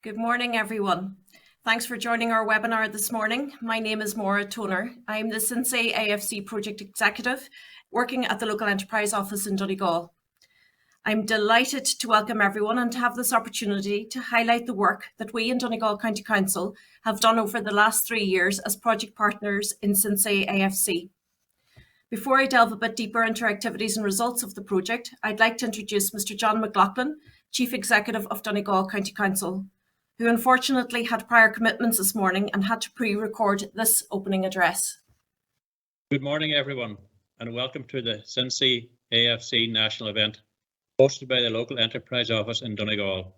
Good morning, everyone. Thanks for joining our webinar this morning. My name is Maura Toner. I'm the Sensei AFC Project Executive working at the Local Enterprise Office in Donegal. I'm delighted to welcome everyone and to have this opportunity to highlight the work that we in Donegal County Council have done over the last 3 years as project partners in Sensei AFC. Before I delve a bit deeper into our activities and results of the project, I'd like to introduce Mr. John McLaughlin, Chief Executive of Donegal County Council, who unfortunately had prior commitments this morning and had to pre-record this opening address. Good morning, everyone, and welcome to the Sensei AFC National event hosted by the Local Enterprise Office in Donegal.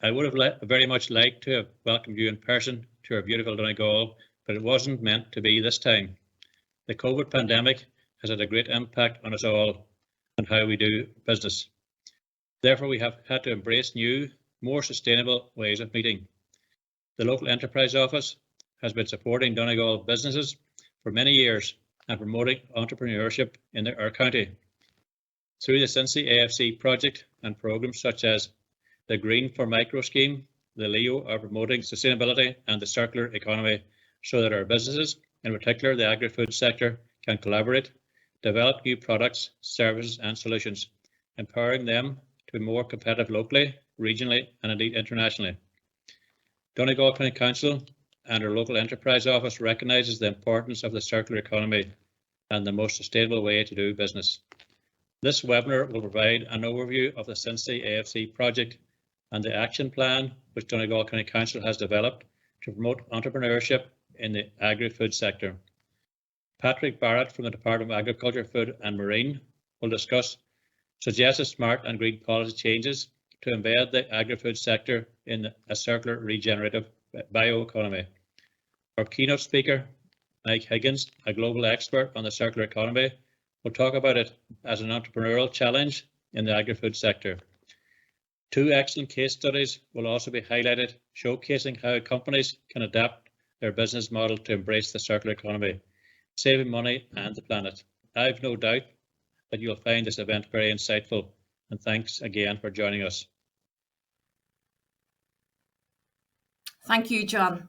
I would have very much liked to have welcomed you in person to our beautiful Donegal, but it wasn't meant to be this time. The COVID pandemic has had a great impact on us all and how we do business. Therefore, we have had to embrace new, more sustainable ways of meeting. The Local Enterprise Office has been supporting Donegal businesses for many years and promoting entrepreneurship in our county. Through the Sensei AFC project and programs such as the Green for Micro scheme, the LEO are promoting sustainability and the circular economy so that our businesses, in particular the agri-food sector, can collaborate, develop new products, services and solutions, empowering them to be more competitive locally, regionally and indeed internationally. Donegal County Council and our Local Enterprise Office recognises the importance of the circular economy and the most sustainable way to do business. This webinar will provide an overview of the Sensei AFC project and the action plan which Donegal County Council has developed to promote entrepreneurship in the agri-food sector. Patrick Barrett from the Department of Agriculture, Food and Marine will discuss suggested smart and green policy changes to embed the agri-food sector in a circular regenerative bioeconomy. Our keynote speaker, Mike Higgins, a global expert on the circular economy, will talk about it as an entrepreneurial challenge in the agri-food sector. Two excellent case studies will also be highlighted, showcasing how companies can adapt their business model to embrace the circular economy, saving money and the planet. I've no doubt that you'll find this event very insightful, and thanks again for joining us. Thank you, John.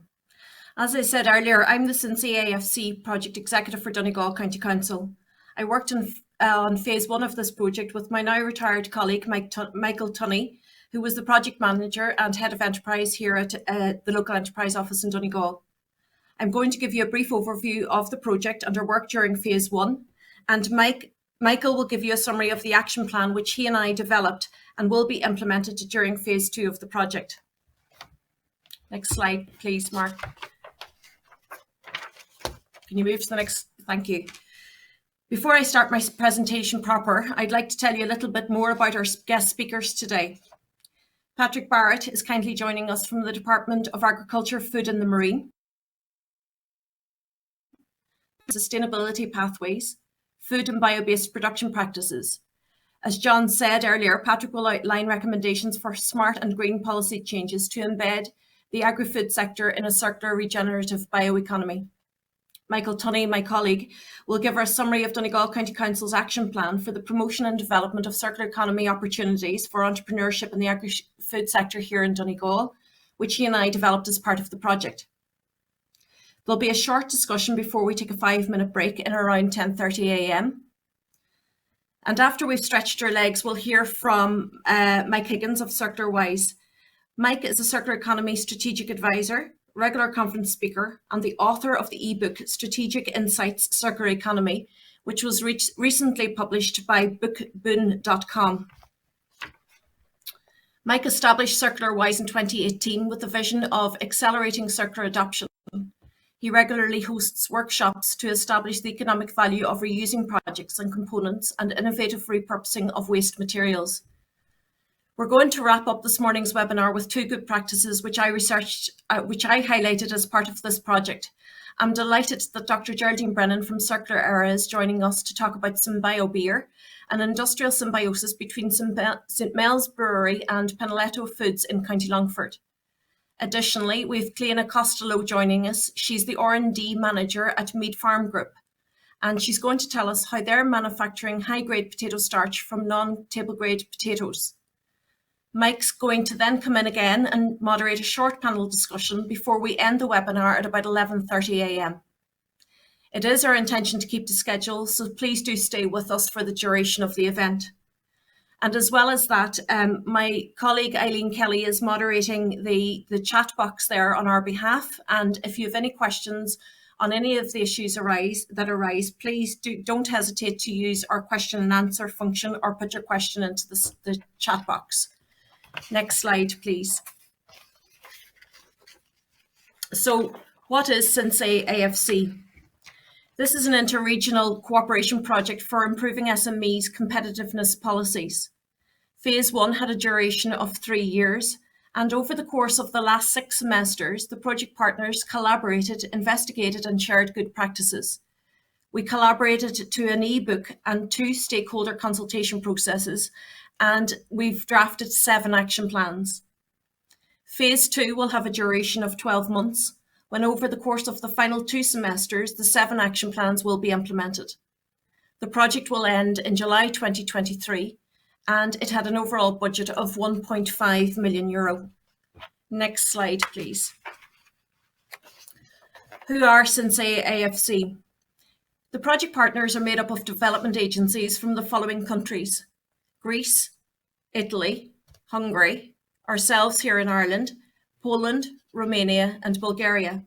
As I said earlier, I'm the Sensei AFC Project Executive for Donegal County Council. I worked on phase 1 of this project with my now retired colleague Michael Tunney, who was the project manager and head of enterprise here at the Local Enterprise Office in Donegal. I'm going to give you a brief overview of the project and our work during phase 1, and Michael will give you a summary of the action plan which he and I developed and will be implemented during phase 2 of the project. Next slide, please, Mark. Can you move to the next? Thank you. Before I start my presentation proper, I'd like to tell you a little bit more about our guest speakers today. Patrick Barrett is kindly joining us from the Department of Agriculture, Food and the Marine. Sustainability pathways, food and bio-based production practices. As John said earlier, Patrick will outline recommendations for smart and green policy changes to embed the agri-food sector in a circular regenerative bioeconomy. Michael Tunney, my colleague, will give our summary of Donegal County Council's action plan for the promotion and development of circular economy opportunities for entrepreneurship in the agri-food sector here in Donegal, which he and I developed as part of the project. There'll be a short discussion before we take a 5-minute break in around 10:30 a.m. And after we've stretched our legs, we'll hear from Mike Higgins of Circular Wise. Mike is a circular economy strategic advisor, regular conference speaker, and the author of the ebook Strategic Insights Circular Economy, which was recently published by bookboon.com. Mike established Circular Wise in 2018 with the vision of accelerating circular adoption. He regularly hosts workshops to establish the economic value of reusing projects and components and innovative repurposing of waste materials. We're going to wrap up this morning's webinar with 2 good practices which I researched, which I highlighted as part of this project. I'm delighted that Dr. Geraldine Brennan from Circular Era is joining us to talk about Symbio Beer, an industrial symbiosis between St Mel's Brewery and Penaletto Foods in County Longford. Additionally, we've Cleana Costello joining us. She's the R&D manager at Mead Farm Group, and she's going to tell us how they're manufacturing high-grade potato starch from non-table grade potatoes. Mike's going to then come in again and moderate a short panel discussion before we end the webinar at about 11:30 a.m. It is our intention to keep the schedule, so please do stay with us for the duration of the event. And as well as that, my colleague Eileen Kelly is moderating the chat box there on our behalf. And if you have any questions on any of the issues that arise, please don't hesitate to use our question and answer function or put your question into the chat box. Next slide, please. So what is Sensei AFC? This is an interregional cooperation project for improving SMEs' competitiveness policies. Phase 1 had a duration of 3 years, and over the course of the last 6 semesters, the project partners collaborated, investigated, and shared good practices. We collaborated to an e-book and 2 stakeholder consultation processes, and we've drafted 7 action plans. Phase 2 will have a duration of 12 months, when over the course of the final 2 semesters, the 7 action plans will be implemented. The project will end in July 2023, and it had an overall budget of €1.5 million. Next slide, please. Who are Sensei AFC? The project partners are made up of development agencies from the following countries: Greece, Italy, Hungary, ourselves here in Ireland, Poland, Romania, and Bulgaria.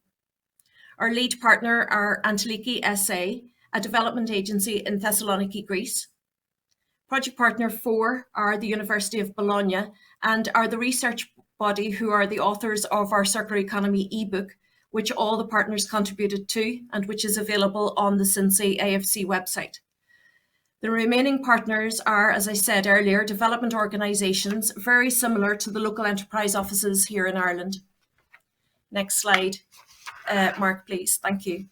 Our lead partner are Antiliki SA, a development agency in Thessaloniki, Greece. Project partner 4 are the University of Bologna and are the research body who are the authors of our Circular Economy ebook, which all the partners contributed to and which is available on the Sensei AFC website. The remaining partners are, as I said earlier, development organisations very similar to the local enterprise offices here in Ireland. Next slide, Mark, please. Thank you.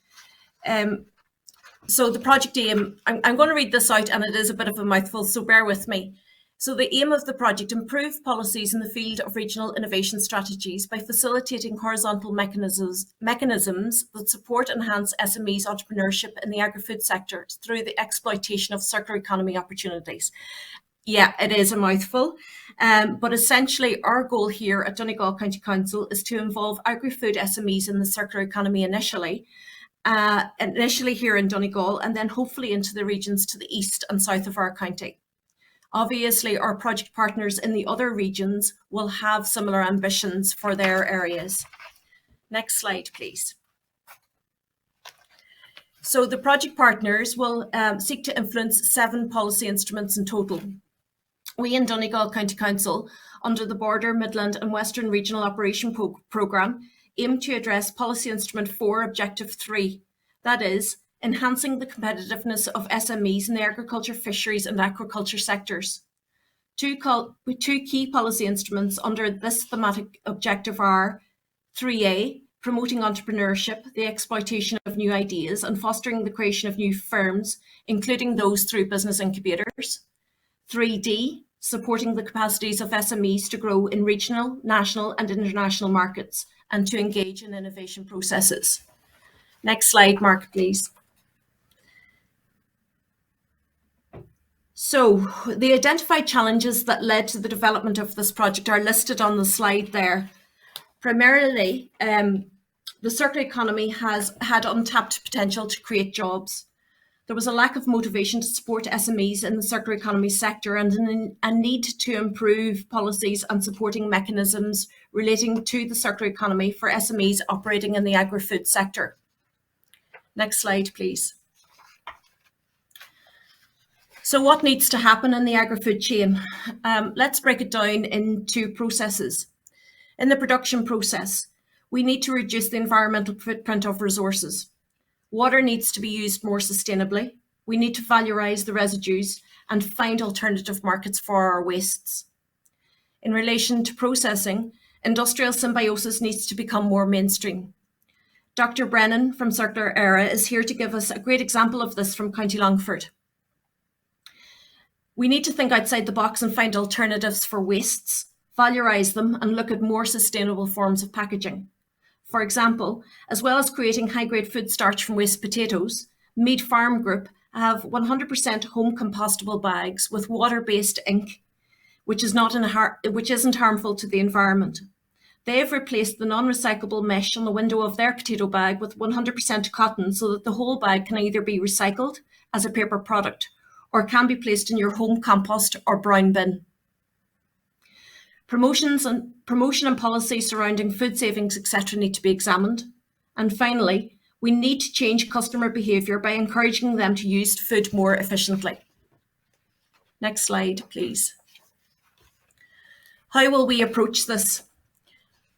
So the project aim, I'm going to read this out and it is a bit of a mouthful, so bear with me. So the aim of the project: improve policies in the field of regional innovation strategies by facilitating horizontal mechanisms that support and enhance SMEs entrepreneurship in the agri-food sector through the exploitation of circular economy opportunities. Yeah, it is a mouthful, but essentially our goal here at Donegal County Council is to involve agri-food SMEs in the circular economy initially here in Donegal, and then hopefully into the regions to the east and south of our county. Obviously, our project partners in the other regions will have similar ambitions for their areas. Next slide, please. So the project partners will seek to influence 7 policy instruments in total. We in Donegal County Council, under the Border, Midland and Western Regional Operation Programme, aim to address Policy Instrument 4, Objective 3, that is, enhancing the competitiveness of SMEs in the agriculture, fisheries and aquaculture sectors. 2 key policy instruments under this thematic objective are 3A, promoting entrepreneurship, the exploitation of new ideas and fostering the creation of new firms, including those through business incubators. 3D, supporting the capacities of SMEs to grow in regional, national and international markets and to engage in innovation processes. Next slide, Mark, please. So the identified challenges that led to the development of this project are listed on the slide there. Primarily, the circular economy has had untapped potential to create jobs. There was a lack of motivation to support SMEs in the circular economy sector and a need to improve policies and supporting mechanisms relating to the circular economy for SMEs operating in the agri-food sector. Next slide, please. So what needs to happen in the agri-food chain? Let's break it down into processes. In the production process, we need to reduce the environmental footprint of resources. Water needs to be used more sustainably. We need to valorise the residues and find alternative markets for our wastes. In relation to processing, industrial symbiosis needs to become more mainstream. Dr. Brennan from Circular Era is here to give us a great example of this from County Longford. We need to think outside the box and find alternatives for wastes, valorise them and look at more sustainable forms of packaging. For example, as well as creating high-grade food starch from waste potatoes, Mead Farm Group have 100% home compostable bags with water-based ink. which isn't harmful to the environment. They have replaced the non-recyclable mesh on the window of their potato bag with 100% cotton so that the whole bag can either be recycled as a paper product or can be placed in your home compost or brown bin. Promotion and policy surrounding food savings, etc. need to be examined. And finally, we need to change customer behaviour by encouraging them to use food more efficiently. Next slide, please. How will we approach this?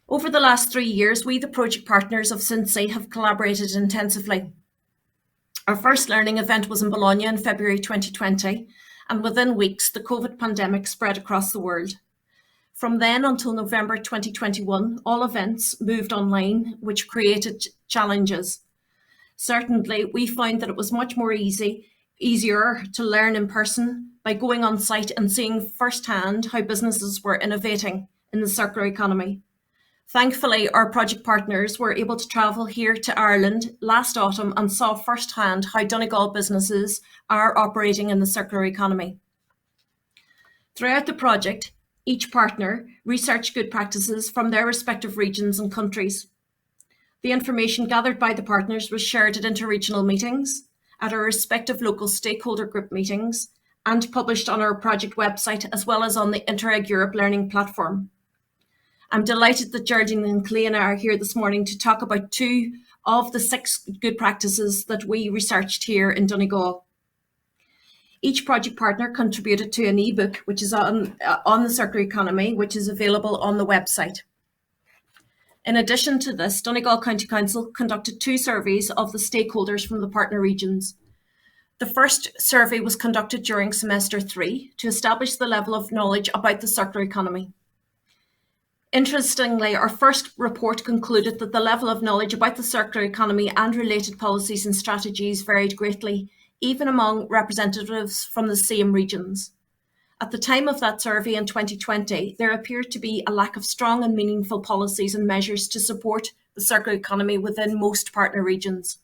Over the last 3 years, we, the project partners of Cinsei, have collaborated intensively. Our first learning event was in Bologna in February 2020, and within weeks, the COVID pandemic spread across the world. From then until November 2021, all events moved online, which created challenges. Certainly, we found that it was much more easier to learn in person by going on site and seeing firsthand how businesses were innovating in the circular economy. Thankfully, our project partners were able to travel here to Ireland last autumn and saw firsthand how Donegal businesses are operating in the circular economy. Throughout the project, each partner researched good practices from their respective regions and countries. The information gathered by the partners was shared at interregional meetings, at our respective local stakeholder group meetings, and published on our project website, as well as on the Interreg Europe Learning Platform. I'm delighted that Geraldine and Cleana are here this morning to talk about 2 of the 6 good practices that we researched here in Donegal. Each project partner contributed to an ebook, which is on the circular economy, which is available on the website. In addition to this, Donegal County Council conducted 2 surveys of the stakeholders from the partner regions. The first survey was conducted during semester 3 to establish the level of knowledge about the circular economy. Interestingly, our first report concluded that the level of knowledge about the circular economy and related policies and strategies varied greatly, even among representatives from the same regions. At the time of that survey in 2020, there appeared to be a lack of strong and meaningful policies and measures to support the circular economy within most partner regions.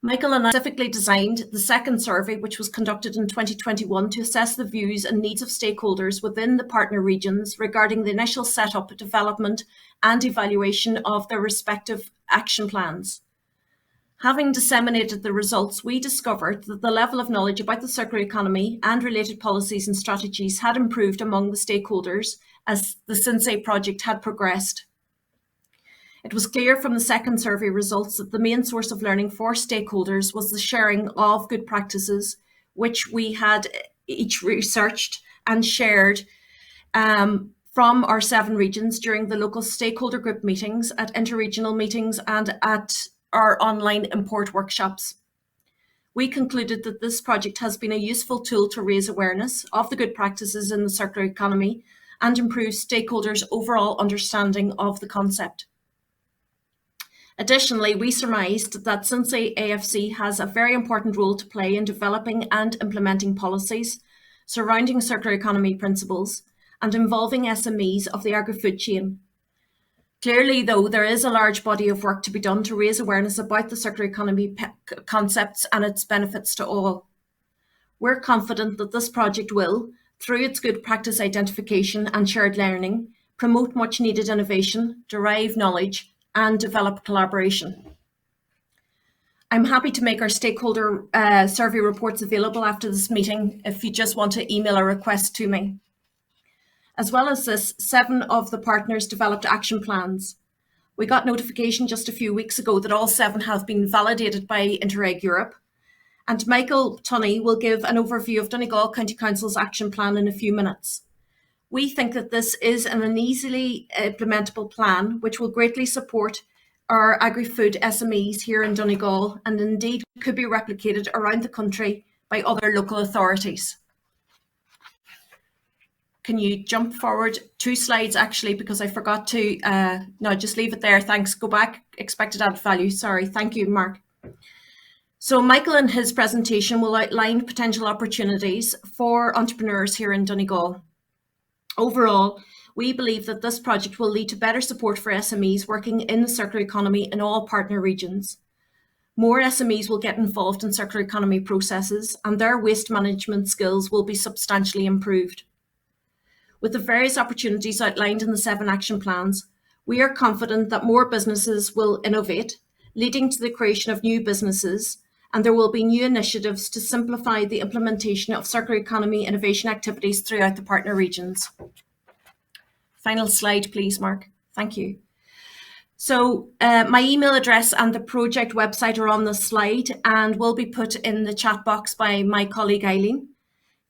Michael and I specifically designed the second survey, which was conducted in 2021, to assess the views and needs of stakeholders within the partner regions regarding the initial setup, development, and evaluation of their respective action plans. Having disseminated the results, we discovered that the level of knowledge about the circular economy and related policies and strategies had improved among the stakeholders as the Cinsei project had progressed. It was clear from the second survey results that the main source of learning for stakeholders was the sharing of good practices, which we had each researched and shared from our 7 regions during the local stakeholder group meetings, at interregional meetings, and at our online import workshops. We concluded that this project has been a useful tool to raise awareness of the good practices in the circular economy and improve stakeholders' overall understanding of the concept. Additionally, we surmised that Cinsei AFC has a very important role to play in developing and implementing policies surrounding circular economy principles and involving SMEs of the Agri-Food Chain. Clearly, though, there is a large body of work to be done to raise awareness about the circular economy concepts and its benefits to all. We're confident that this project will, through its good practice identification and shared learning, promote much needed innovation, derive knowledge, and develop collaboration. I'm happy to make our stakeholder survey reports available after this meeting if you just want to email a request to me. As well as this, 7 of the partners developed action plans. We got notification just a few weeks ago that all 7 have been validated by Interreg Europe. And Michael Tunney will give an overview of Donegal County Council's action plan in a few minutes. We think that this is an easily implementable plan, which will greatly support our agri-food SMEs here in Donegal, and indeed could be replicated around the country by other local authorities. Can you jump forward 2 slides actually, because I forgot to, no, just leave it there. Thanks. Go back. Expected added value. Sorry. Thank you, Mark. So Michael in his presentation will outline potential opportunities for entrepreneurs here in Donegal. Overall, we believe that this project will lead to better support for SMEs working in the circular economy in all partner regions. More SMEs will get involved in circular economy processes and their waste management skills will be substantially improved. With the various opportunities outlined in the 7 action plans, we are confident that more businesses will innovate, leading to the creation of new businesses, and there will be new initiatives to simplify the implementation of circular economy innovation activities throughout the partner regions. Final slide, please, Mark. Thank you. So my email address and the project website are on the slide and will be put in the chat box by my colleague Eileen.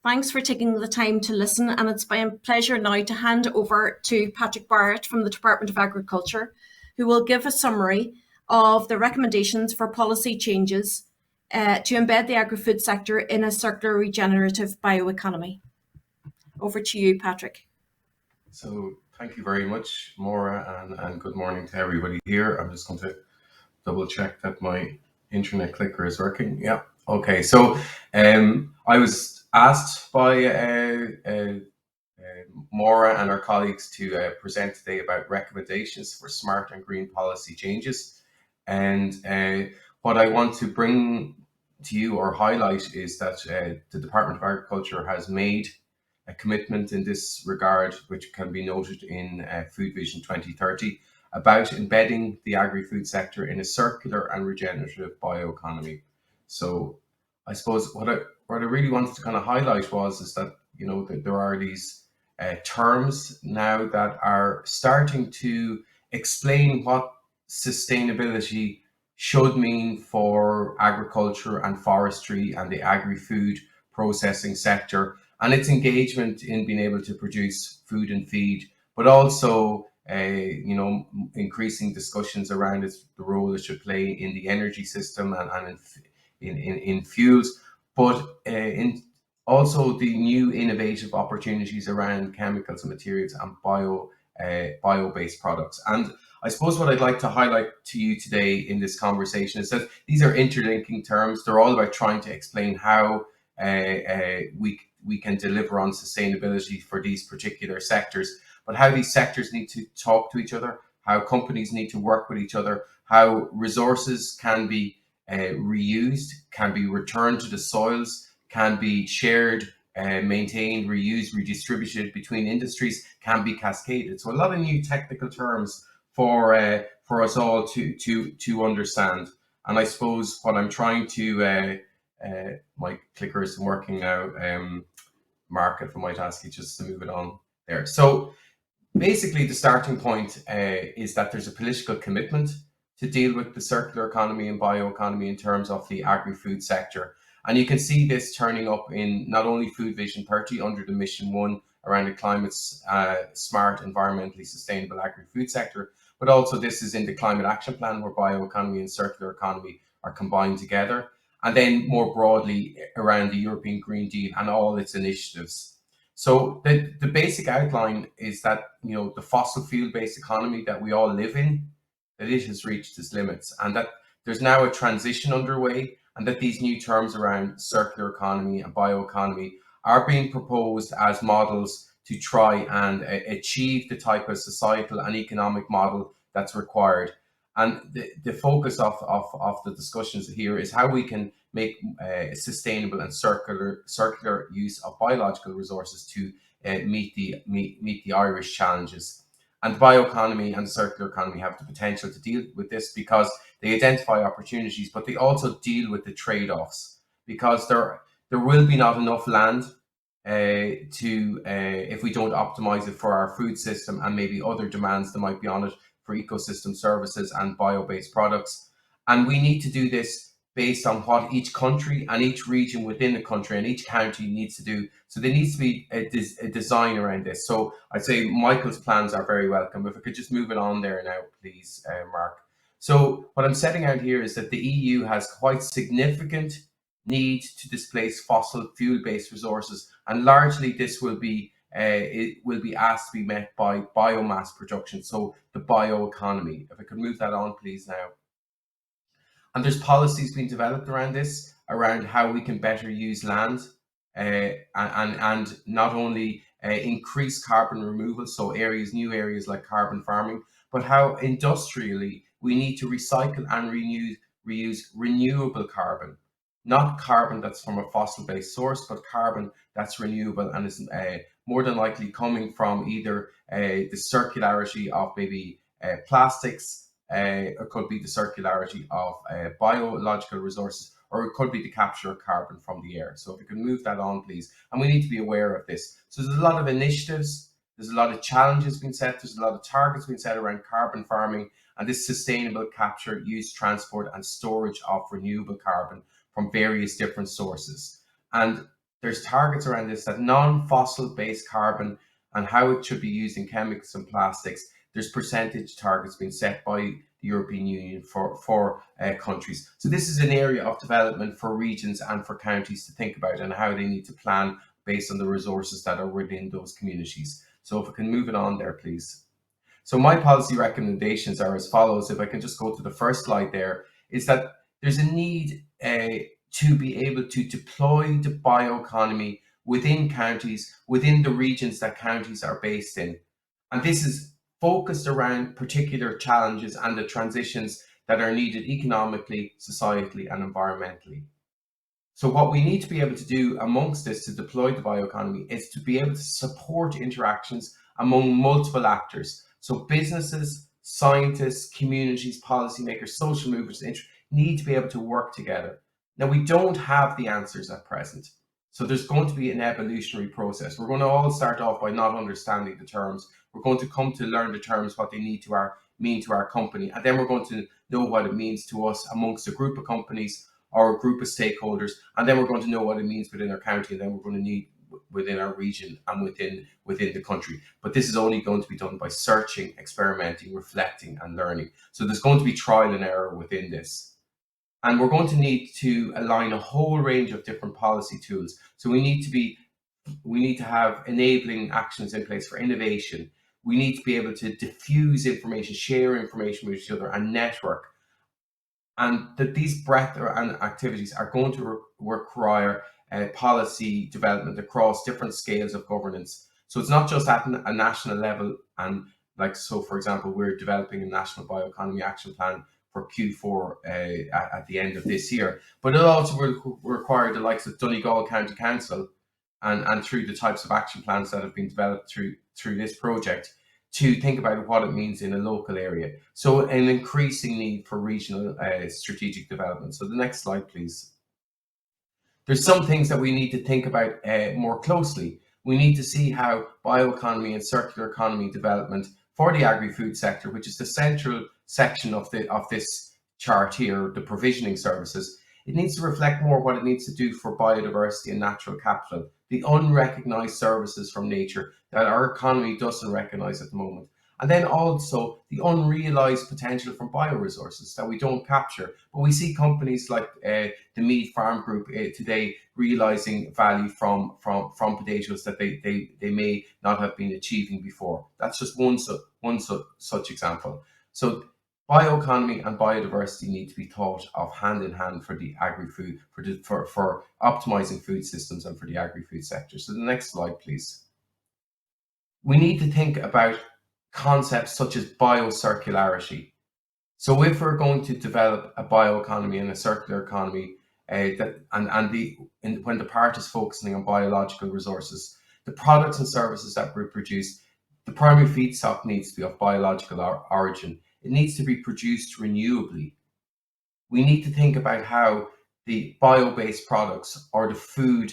Thanks for taking the time to listen, and it's my pleasure now to hand over to Patrick Barrett from the Department of Agriculture, who will give a summary of the recommendations for policy changes to embed the agri-food sector in a circular regenerative bioeconomy. Over to you, Patrick. So thank you very much, Maura, and good morning to everybody here. I'm just going to double check that my internet clicker is working. Yeah, okay. So I was asked by Maura and our colleagues to present today about recommendations for smart and green policy changes. And what I want to bring to you or highlight is that the Department of Agriculture has made a commitment in this regard, which can be noted in Food Vision 2030, about embedding the agri-food sector in a circular and regenerative bioeconomy. So I suppose what I really wanted to kind of highlight is that, you know, that there are these terms now that are starting to explain what sustainability should mean for agriculture and forestry and the agri-food processing sector, and its engagement in being able to produce food and feed, but also you know, increasing discussions around the role it should play in the energy system and in fuels, but in also the new innovative opportunities around chemicals and materials and bio-based products. And I suppose what I'd like to highlight to you today in this conversation is that these are interlinking terms. They're all about trying to explain how we can deliver on sustainability for these particular sectors, but how these sectors need to talk to each other, how companies need to work with each other, how resources can be reused, can be returned to the soils, can be shared, maintained, reused, redistributed between industries, can be cascaded. So a lot of new technical terms for us all to understand. And I suppose what I'm trying to my clicker isn't working now. Mark, if I might ask you just to move it on there. So basically the starting point is that there's a political commitment to deal with the circular economy and bioeconomy in terms of the agri-food sector. And you can see this turning up in not only Food Vision 30 under the Mission 1 around the climate smart, environmentally sustainable agri-food sector, but also this is in the Climate Action Plan where bioeconomy and circular economy are combined together. And then more broadly around the European Green Deal and all its initiatives. So the basic outline is that, you know, the fossil fuel-based economy that we all live in, that it has reached its limits, and that there's now a transition underway, and that these new terms around circular economy and bioeconomy are being proposed as models to try and achieve the type of societal and economic model that's required. And the focus of the discussions here is how we can make sustainable and circular use of biological resources to meet the Irish challenges. And the bioeconomy and the circular economy have the potential to deal with this because they identify opportunities, but they also deal with the trade-offs, because there will be not enough land if we don't optimize it for our food system and maybe other demands that might be on it for ecosystem services and bio-based products. And we need to do this based on what each country and each region within the country and each county needs to do. So there needs to be a design around this. So I'd say Michael's plans are very welcome. If I could just move it on there now, please, Mark. So what I'm setting out here is that the EU has quite significant need to displace fossil fuel-based resources, and largely this will be it will be asked to be met by biomass production, so the bioeconomy. If I could move that on, please, now. And there's policies being developed around this, around how we can better use land and not only increase carbon removal, so new areas like carbon farming, but how industrially we need to recycle and reuse renewable carbon. not carbon that's from a fossil-based source, but carbon that's renewable and is more than likely coming from either the circularity of maybe plastics, it could be the circularity of biological resources, or it could be the capture of carbon from the air. So if we can move that on, please. And we need to be aware of this. So there's a lot of initiatives, there's a lot of challenges being set, there's a lot of targets being set around carbon farming and this sustainable capture, use, transport and storage of renewable carbon from various different sources. And there's targets around this, that non-fossil based carbon and how it should be used in chemicals and plastics. There's percentage targets being set by the European Union for countries. So this is an area of development for regions and for counties to think about and how they need to plan based on the resources that are within those communities. So if we can move it on there, please. So my policy recommendations are as follows. If I can just go to the first slide there, is that there's a need to be able to deploy the bioeconomy within counties, within the regions that counties are based in. And this is focused around particular challenges and the transitions that are needed economically, societally, and environmentally. So what we need to be able to do amongst this to deploy the bioeconomy is to be able to support interactions among multiple actors. So businesses, scientists, communities, policymakers, social movers need to be able to work together. Now, we don't have the answers at present. So there's going to be an evolutionary process. We're going to all start off by not understanding the terms. We're going to come to learn the terms, what they mean to our company. And then we're going to know what it means to us amongst a group of companies or a group of stakeholders. And then we're going to know what it means within our county. And then we're going to need within our region and within the country. But this is only going to be done by searching, experimenting, reflecting and learning. So there's going to be trial and error within this. And we're going to need to align a whole range of different policy tools. So we need to have enabling actions in place for innovation. We need to be able to diffuse information, share information with each other and network. And that these breadth and activities are going to require policy development across different scales of governance. So it's not just at a national level and so for example, we're developing a national bioeconomy action plan for Q4 at the end of this year, but it also will require the likes of Donegal County Council and through the types of action plans that have been developed through this project to think about what it means in a local area. So an increasing need for regional strategic development. So the next slide, please. There's some things that we need to think about more closely. We need to see how bioeconomy and circular economy development for the agri-food sector, which is the central section of this chart here, the provisioning services, it needs to reflect more what it needs to do for biodiversity and natural capital, the unrecognized services from nature that our economy doesn't recognize at the moment. And then also the unrealized potential from bioresources that we don't capture. But we see companies like the Mead Farm Group today realizing value from potatoes that they may not have been achieving before. That's just one such example. So bioeconomy and biodiversity need to be thought of hand in hand for the agri-food, for optimizing food systems and for the agri-food sector. So the next slide, please. We need to think about concepts such as biocircularity. So if we're going to develop a bioeconomy and a circular economy, when the part is focusing on biological resources, the products and services that we produce, the primary feedstock needs to be of biological origin. It needs to be produced renewably. We need to think about how the bio-based products or the food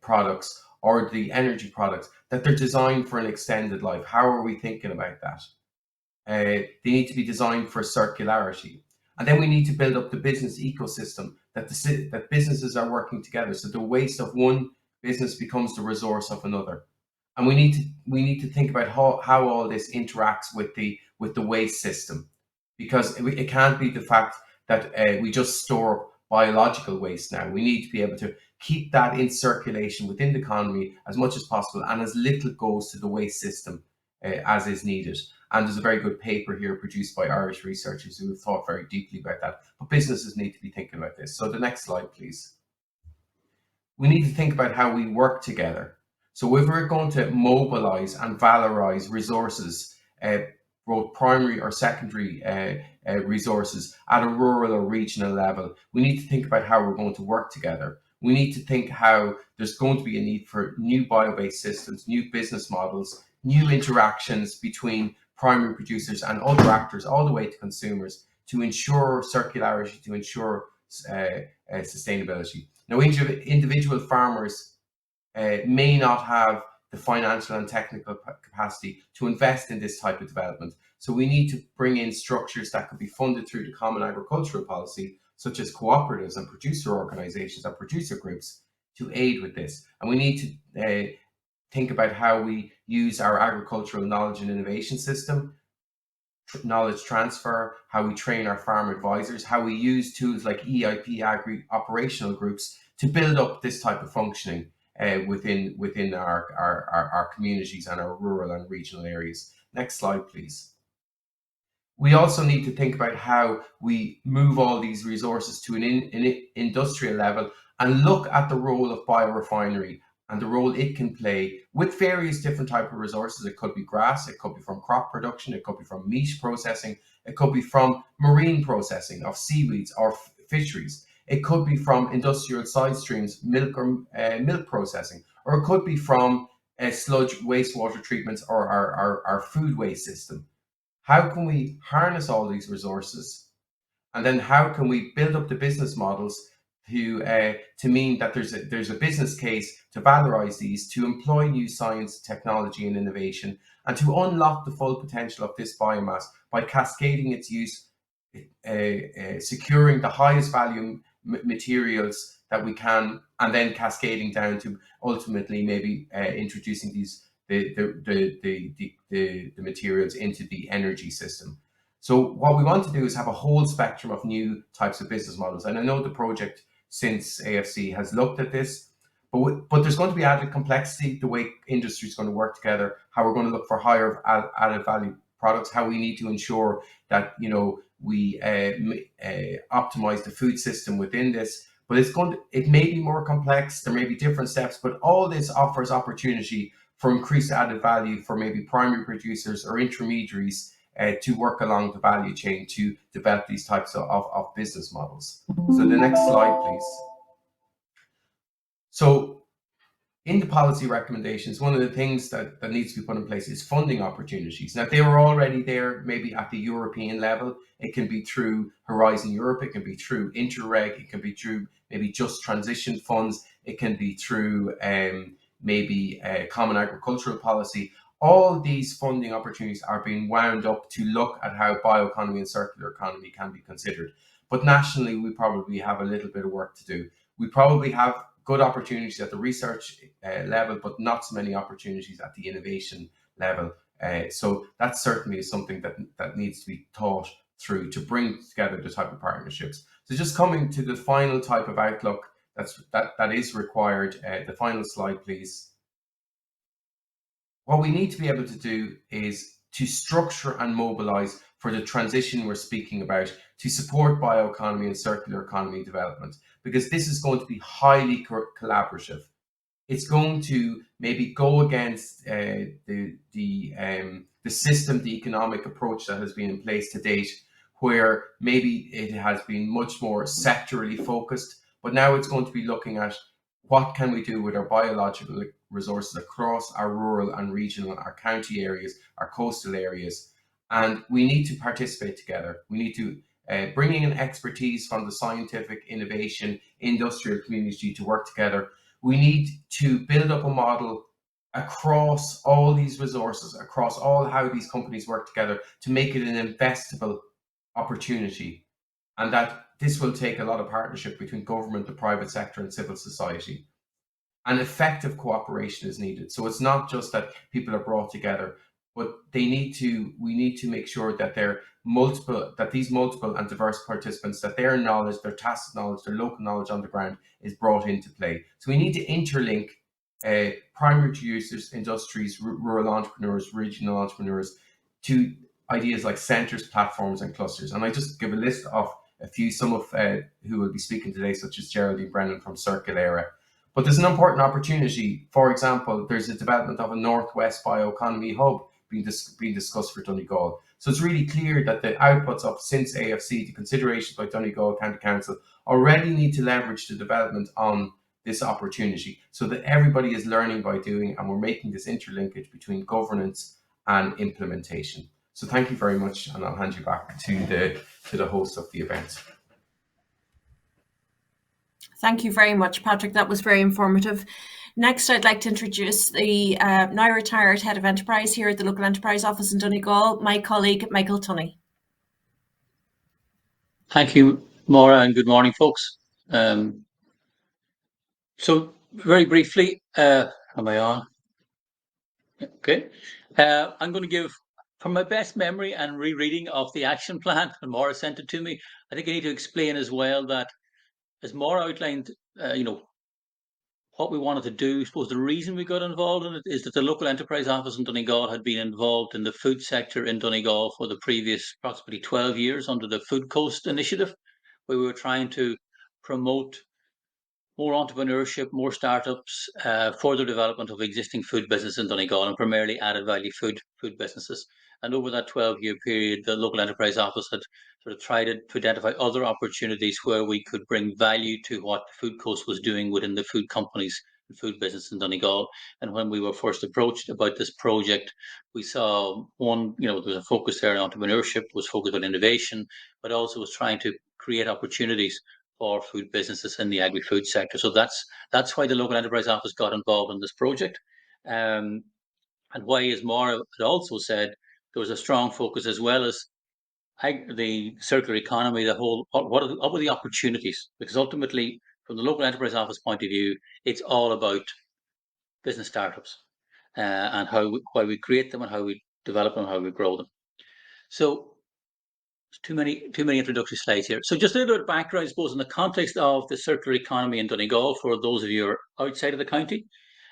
products or the energy products, that they're designed for an extended life. How are we thinking about that? They need to be designed for circularity. And then we need to build up the business ecosystem that businesses are working together. So the waste of one business becomes the resource of another. And we need to think about how all this interacts with the waste system, because it can't be the fact that we just store biological waste now. We need to be able to keep that in circulation within the economy as much as possible, and as little goes to the waste system as is needed. And there's a very good paper here produced by Irish researchers who have thought very deeply about that. But businesses need to be thinking about this. So the next slide, please. We need to think about how we work together. So if we're going to mobilize and valorize resources, we're both primary or secondary resources at a rural or regional level. We need to think about how we're going to work together. We need to think how there's going to be a need for new bio-based systems, new business models, new interactions between primary producers and other actors all the way to consumers to ensure circularity, to ensure sustainability. Now, individual farmers may not have the financial and technical capacity to invest in this type of development. So we need to bring in structures that could be funded through the Common Agricultural Policy, such as cooperatives and producer organisations and producer groups, to aid with this. And we need to think about how we use our agricultural knowledge and innovation system, knowledge transfer, how we train our farm advisors, how we use tools like EIP agri operational groups to build up this type of functioning within our communities and our rural and regional areas. Next slide, please. We also need to think about how we move all these resources to an industrial level and look at the role of biorefinery and the role it can play with various different types of resources. It could be grass, it could be from crop production, it could be from meat processing, it could be from marine processing of seaweeds or fisheries. It could be from industrial side streams, milk processing, or it could be from sludge wastewater treatments or our food waste system. How can we harness all these resources? And then how can we build up the business models to mean that there's a business case to valorize these, to employ new science, technology, and innovation, and to unlock the full potential of this biomass by cascading its use, securing the highest value materials that we can, and then cascading down to ultimately maybe introducing the materials into the energy system. So what we want to do is have a whole spectrum of new types of business models. And I know the project since AFC has looked at this, but there's going to be added complexity, the way industry is going to work together, how we're going to look for higher added value products, how we need to ensure that, you know, we optimize the food system within this. But it may be more complex, there may be different steps, but all this offers opportunity for increased added value for maybe primary producers or intermediaries to work along the value chain to develop these types of business models. So the next slide, please. So in the policy recommendations, one of the things that needs to be put in place is funding opportunities. Now, they were already there, maybe at the European level. It can be through Horizon Europe, it can be through Interreg, it can be through maybe just transition funds, it can be through maybe a common agricultural policy. All these funding opportunities are being wound up to look at how bioeconomy and circular economy can be considered. But nationally, we probably have a little bit of work to do. We probably have good opportunities at the research level, but not so many opportunities at the innovation level. So that certainly is something that needs to be thought through to bring together the type of partnerships. So just coming to the final type of outlook that is required, the final slide, please. What we need to be able to do is to structure and mobilize for the transition we're speaking about to support bioeconomy and circular economy development, because this is going to be highly collaborative. It's going to maybe go against the system, the economic approach that has been in place to date, where maybe it has been much more sectorally focused, but now it's going to be looking at what can we do with our biological resources across our rural and regional, our county areas, our coastal areas. And we need to participate together. We need to bring in expertise from the scientific, innovation, industrial community to work together. We need to build up a model across all these resources, across all how these companies work together to make it an investable opportunity. And that this will take a lot of partnership between government, the private sector and civil society. And effective cooperation is needed. So it's not just that people are brought together, but we need to make sure that these multiple and diverse participants, that their knowledge, their tacit knowledge, their local knowledge on the ground is brought into play. So we need to interlink primary producers, industries, rural entrepreneurs, regional entrepreneurs to ideas like centres, platforms and clusters. And I just give a list of a few, some of who will be speaking today, such as Geraldine Brennan from Circulera. But there's an important opportunity. For example, there's a development of a Northwest Bioeconomy Hub being discussed for Donegal. So it's really clear that the outputs of since AFC, the considerations by Donegal County Council, already need to leverage the development on this opportunity so that everybody is learning by doing, and we're making this interlinkage between governance and implementation. So thank you very much, and I'll hand you back to the host of the event. Thank you very much, Patrick. That was very informative. Next, I'd like to introduce the now retired Head of Enterprise here at the Local Enterprise Office in Donegal, my colleague, Michael Tunney. Thank you, Maura, and good morning, folks. So very briefly, am I on? Okay. I'm going to give, from my best memory and rereading of the action plan, and Maura sent it to me, I think I need to explain as well that, as Maura outlined, what we wanted to do. I suppose the reason we got involved in it is that the Local Enterprise Office in Donegal had been involved in the food sector in Donegal for the previous approximately 12 years under the Food Coast Initiative, where we were trying to promote more entrepreneurship, more startups, further development of existing food business in Donegal, and primarily added value food businesses. And over that 12-year period, the Local Enterprise Office had sort of tried to identify other opportunities where we could bring value to what Food Coast was doing within the food companies and food business in Donegal. And when we were first approached about this project, we saw one, there was a focus there on entrepreneurship, was focused on innovation, but also was trying to create opportunities for food businesses in the agri-food sector. So that's why the Local Enterprise Office got involved in this project. And why, as Maura had also said, there was a strong focus, as well as the circular economy, the whole, what were the opportunities? Because ultimately, from the Local Enterprise Office point of view, it's all about business startups and why we create them and how we develop them, how we grow them. So too many introductory slides here. So just a little bit of background, I suppose, in the context of the circular economy in Donegal, for those of you who are outside of the county.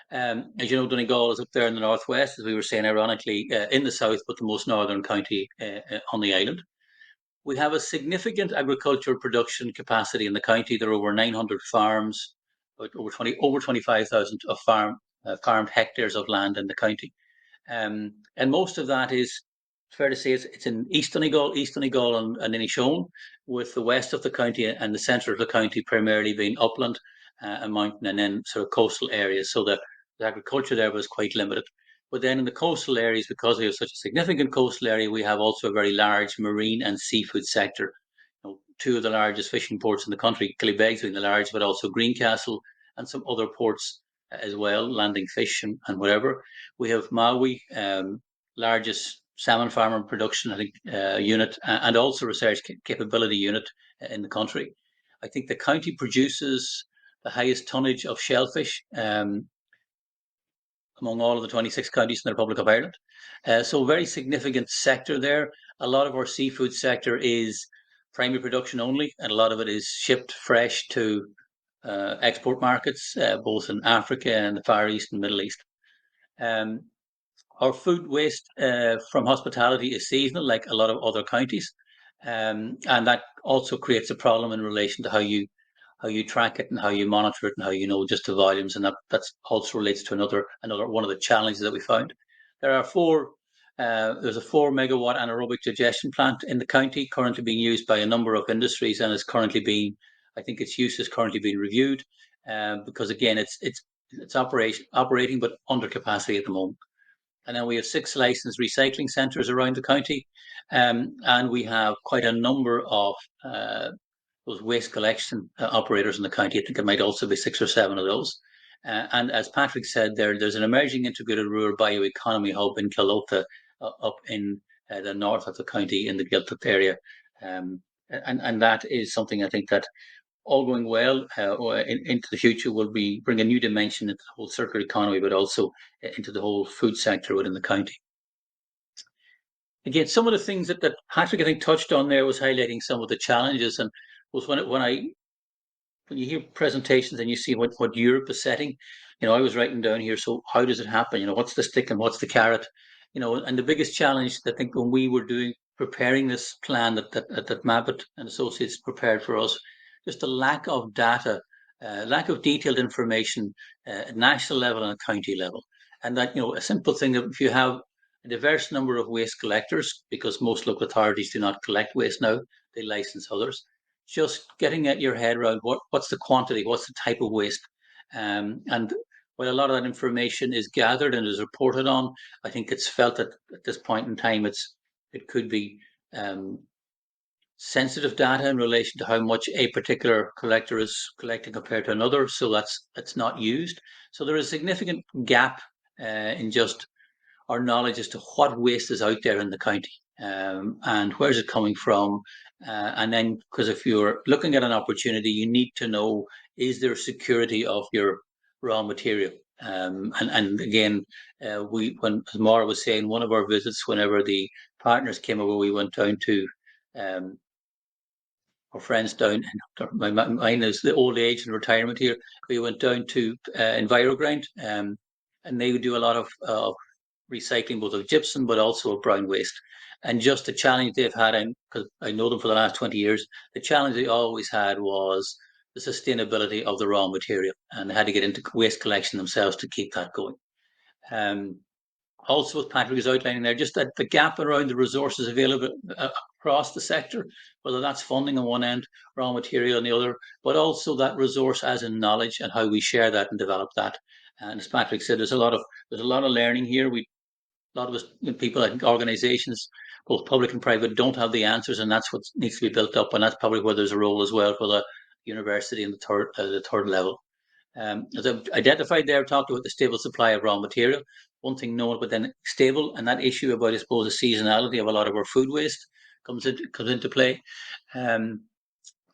As you know, Donegal is up there in the northwest, as we were saying, ironically, in the south, but the most northern county on the island. We have a significant agricultural production capacity in the county. There are over 900 farms, over 25,000 of farmed hectares of land in the county. And most of that is, fair to say, it's in East Donegal and Inishowen, with the west of the county and the centre of the county primarily being upland and mountain, and then sort of coastal areas. So the agriculture there was quite limited. But then in the coastal areas, because we have such a significant coastal area, we have also a very large marine and seafood sector. Two of the largest fishing ports in the country, Killybegs being the largest, but also Greencastle and some other ports as well, landing fish and whatever. We have Maui, largest salmon farmer production, I think, unit, and also research capability unit in the country. I think the county produces the highest tonnage of shellfish among all of the 26 counties in the Republic of Ireland. So very significant sector there. A lot of our seafood sector is primary production only, and a lot of it is shipped fresh to export markets, both in Africa and the Far East and Middle East. Our food waste from hospitality is seasonal, like a lot of other counties, and that also creates a problem in relation to how you track it and how you monitor it and how you know just the volumes, and that also relates to another one of the challenges that we found. There's a 4 megawatt anaerobic digestion plant in the county, currently being used by a number of industries, and I think its use is currently being reviewed because again it's operating but under capacity at the moment. And then we have 6 licensed recycling centres around the county, and we have quite a number of those waste collection operators in the county. I think it might also be 6 or 7 of those. And as Patrick said, there's an emerging integrated rural bioeconomy hub in Kilolta, up in the north of the county in the Giltut area. And that is something I think that, all going well, into the future will bring a new dimension into the whole circular economy, but also into the whole food sector within the county. Again, some of the things that Patrick, I think, touched on there was highlighting some of the challenges. And was when you hear presentations and you see what Europe is setting, I was writing down here, so how does it happen? What's the stick and what's the carrot? And the biggest challenge, I think, when we were preparing this plan that Mabit and Associates prepared for us, just a lack of data, lack of detailed information at national level and at county level. And that, a simple thing that if you have a diverse number of waste collectors, because most local authorities do not collect waste now, they license others. Just getting at your head around what's the quantity, what's the type of waste. And while a lot of that information is gathered and is reported on, I think it's felt that at this point in time it could be sensitive data in relation to how much a particular collector is collecting compared to another, so that's not used. So there is a significant gap in just our knowledge as to what waste is out there in the county, and where's it coming from. And then, because if you're looking at an opportunity, you need to know, is there security of your raw material? And again, when, as Maura was saying, one of our visits, whenever the partners came over, we went down to our friends down, mine is the old age and retirement here. We went down to EnviroGrind, and they would do a lot of recycling, both of gypsum but also of brown waste. And just the challenge they've had, and because I know them for the last 20 years, the challenge they always had was the sustainability of the raw material, and they had to get into waste collection themselves to keep that going. Also, as Patrick is outlining there, just that the gap around the resources available across the sector, whether that's funding on one end, raw material on the other, but also that resource as in knowledge and how we share that and develop that. And as Patrick said, there's a lot of learning here. A lot of us, people, I think, organisations, both public and private, don't have the answers, and that's what needs to be built up. And that's probably where there's a role as well for the university and the third level. As I've identified there, I've talked about the stable supply of raw material. One thing known, but then stable, and that issue about, I suppose, the seasonality of a lot of our food waste comes into play.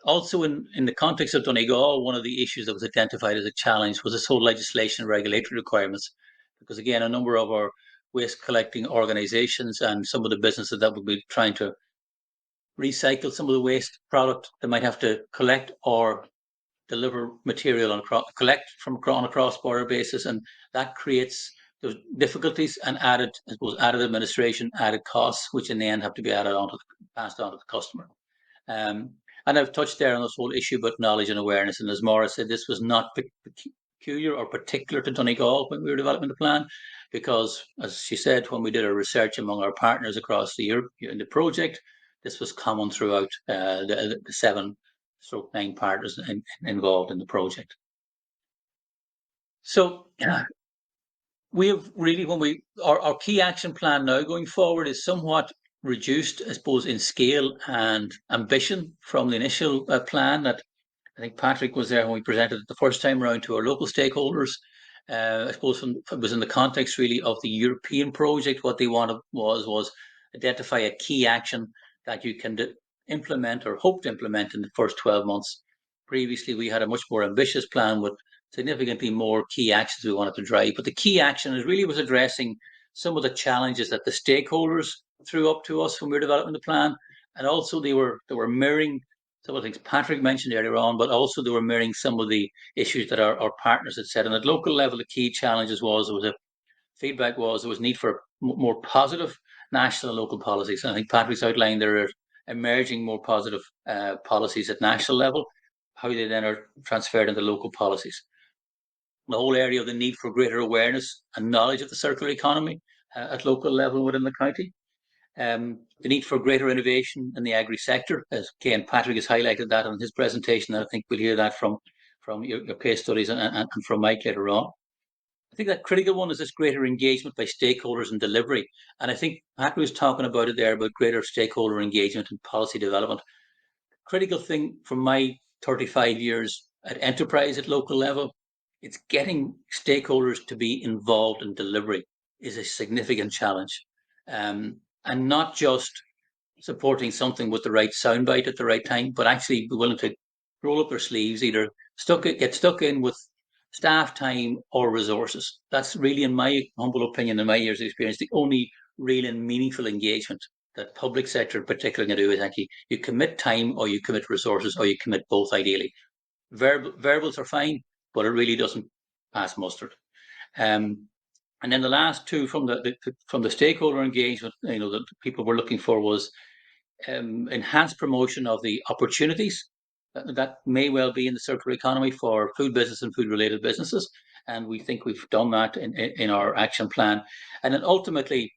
Also, in the context of Donegal, one of the issues that was identified as a challenge was this whole legislation and regulatory requirements, because again, a number of our waste collecting organisations and some of the businesses that would be trying to recycle some of the waste product, they might have to collect or deliver material on a cross-border basis, and that creates those difficulties and added administration, added costs, which in the end have to be passed on to the customer. And I've touched there on this whole issue about knowledge and awareness, and as Maura said, this was not peculiar or particular to Donegal when we were developing the plan, because, as she said, when we did our research among our partners across the Europe in the project, this was common throughout the 7/9 partners involved in the project. So we have really, our key action plan now going forward is somewhat reduced, I suppose, in scale and ambition from the initial plan that I think Patrick was there when we presented it the first time around to our local stakeholders. I suppose it was in the context really of the European project. What they wanted was identify a key action that you can implement or hope to implement in the first 12 months. Previously, we had a much more ambitious plan with significantly more key actions we wanted to drive. But the key action was addressing some of the challenges that the stakeholders threw up to us when we were developing the plan. And also they were mirroring some of the things Patrick mentioned earlier on, but also they were mirroring some of the issues that our partners had said. And at local level, the key challenges feedback was there was need for more positive national and local policies. And I think Patrick's outlined there are emerging more positive policies at national level, how they then are transferred into local policies. The whole area of the need for greater awareness and knowledge of the circular economy at local level within the county. The need for greater innovation in the agri sector, as Ken Patrick has highlighted that in his presentation. I think we'll hear that from your case studies and from Mike later on. I think that critical one is this greater engagement by stakeholders in delivery. And I think Patrick was talking about it there, about greater stakeholder engagement and policy development. Critical thing from my 35 years at enterprise at local level, it's getting stakeholders to be involved in delivery is a significant challenge. And not just supporting something with the right soundbite at the right time, but actually be willing to roll up their sleeves, either get stuck in with staff time or resources. That's really, in my humble opinion, in my years of experience, the only real and meaningful engagement that public sector in particular can do is actually you commit time or you commit resources or you commit both ideally. Verbals are fine, but it really doesn't pass mustard. And then the last two from the stakeholder engagement, that people were looking for was enhanced promotion of the opportunities that may well be in the circular economy for food business and food related businesses. And we think we've done that in our action plan. And then ultimately,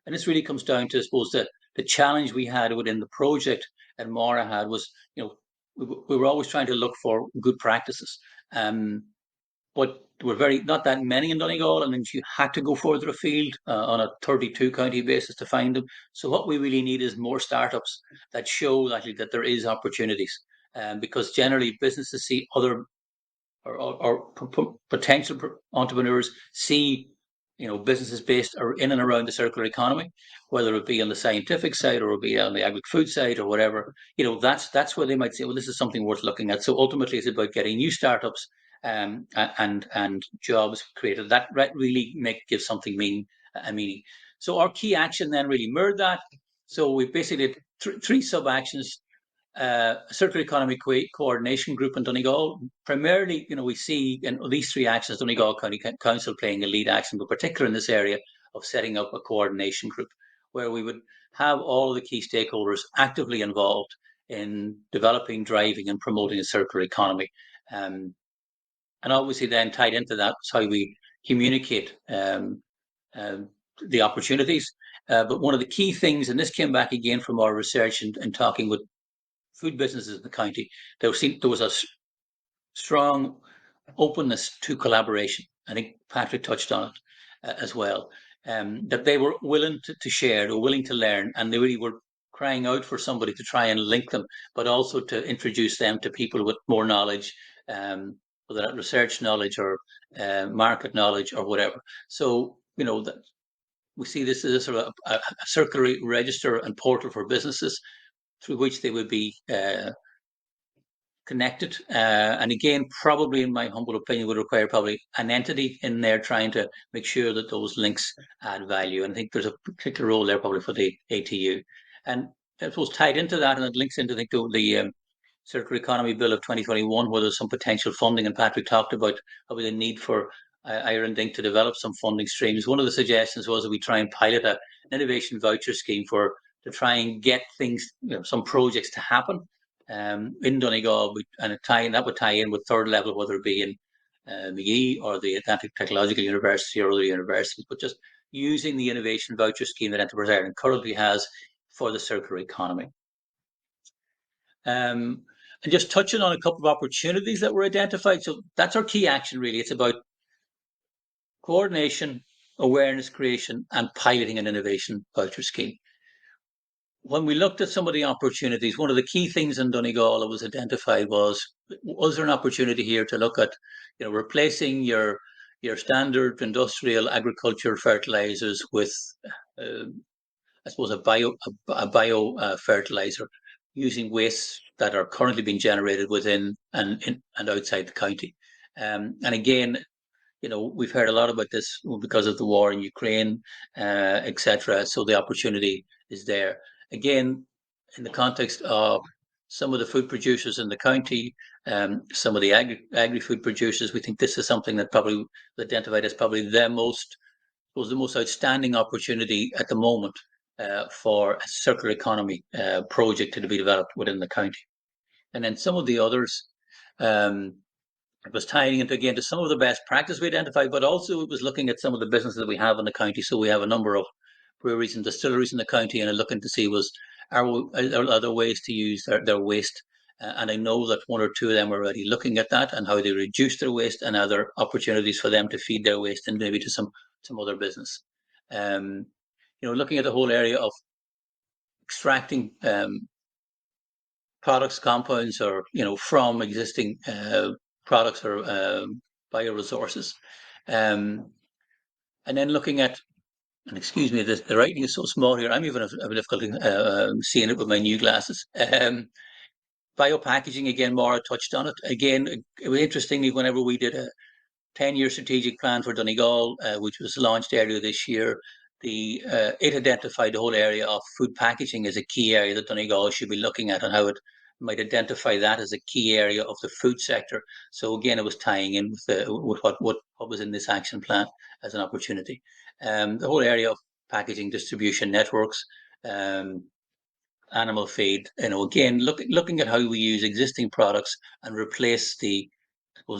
And this really comes down to, I suppose, the challenge we had within the project and Mara had was, we were always trying to look for good practices. But there were not that many in Donegal, and then you had to go further afield on a 32 county basis to find them. So what we really need is more startups that show actually that there is opportunities, because generally businesses see other or potential entrepreneurs see businesses based in and around the circular economy, whether it be on the scientific side or it be on the agri-food side or whatever. That's where they might say, well, this is something worth looking at. So ultimately, it's about getting new startups and jobs created that really give something a meaning. So our key action then really mirrored that. So we basically did three sub actions. A circular economy coordination group in Donegal. Primarily, we see in these three actions, Donegal County Council playing a lead action, but particularly in this area of setting up a coordination group where we would have all of the key stakeholders actively involved in developing, driving, and promoting a circular economy. And obviously, then tied into that is how we communicate the opportunities. But one of the key things, and this came back again from our research and talking with food businesses in the county, there was a strong openness to collaboration. I think Patrick touched on it as well, that they were willing to share, they were willing to learn, and they really were crying out for somebody to try and link them, but also to introduce them to people with more knowledge, whether that research knowledge or market knowledge or whatever. So, that we see this as a sort of a circular register and portal for businesses through which they would be connected. And again, probably in my humble opinion, would require probably an entity in there trying to make sure that those links add value. And I think there's a particular role there probably for the ATU. And I suppose tied into that, and it links into the Circular Economy Bill of 2021, where there's some potential funding, and Patrick talked about probably the need for Iron Dink to develop some funding streams. One of the suggestions was that we try and pilot an innovation voucher scheme to try and get things, some projects to happen in Donegal, and that would tie in with third level, whether it be in McGee or the Atlantic Technological University or other universities, but just using the innovation voucher scheme that Enterprise Ireland currently has for the circular economy. And just touching on a couple of opportunities that were identified. So that's our key action, really. It's about coordination, awareness creation, and piloting an innovation voucher scheme. When we looked at some of the opportunities, one of the key things in Donegal that was identified was there an opportunity here to look at, replacing your standard industrial agriculture fertilizers with, I suppose, a bio fertilizer using wastes that are currently being generated within and outside the county. And again, we've heard a lot about this because of the war in Ukraine, etc. So the opportunity is there. Again, in the context of some of the food producers in the county, some of the agri-food producers, we think this is something that probably identified as probably the most outstanding opportunity at the moment for a circular economy project to be developed within the county. And then some of the others, it was tying into, again, to some of the best practice we identified, but also it was looking at some of the businesses that we have in the county. So we have a number of breweries and distilleries in the county, and looking to see are there ways to use their waste. And I know that one or two of them are already looking at that and how they reduce their waste, and other opportunities for them to feed their waste and maybe to some other business. Looking at the whole area of extracting products, compounds, or from existing products or bioresources, and then looking at, and excuse me, the writing is so small here, I'm even having difficulty seeing it with my new glasses. Biopackaging, again, Maura touched on it. Again, interestingly, whenever we did a 10-year strategic plan for Donegal, which was launched earlier this year, it identified the whole area of food packaging as a key area that Donegal should be looking at, and how it might identify that as a key area of the food sector. So again, it was tying in with what was in this action plan as an opportunity. The whole area of packaging distribution networks, animal feed, again, looking at how we use existing products and replace the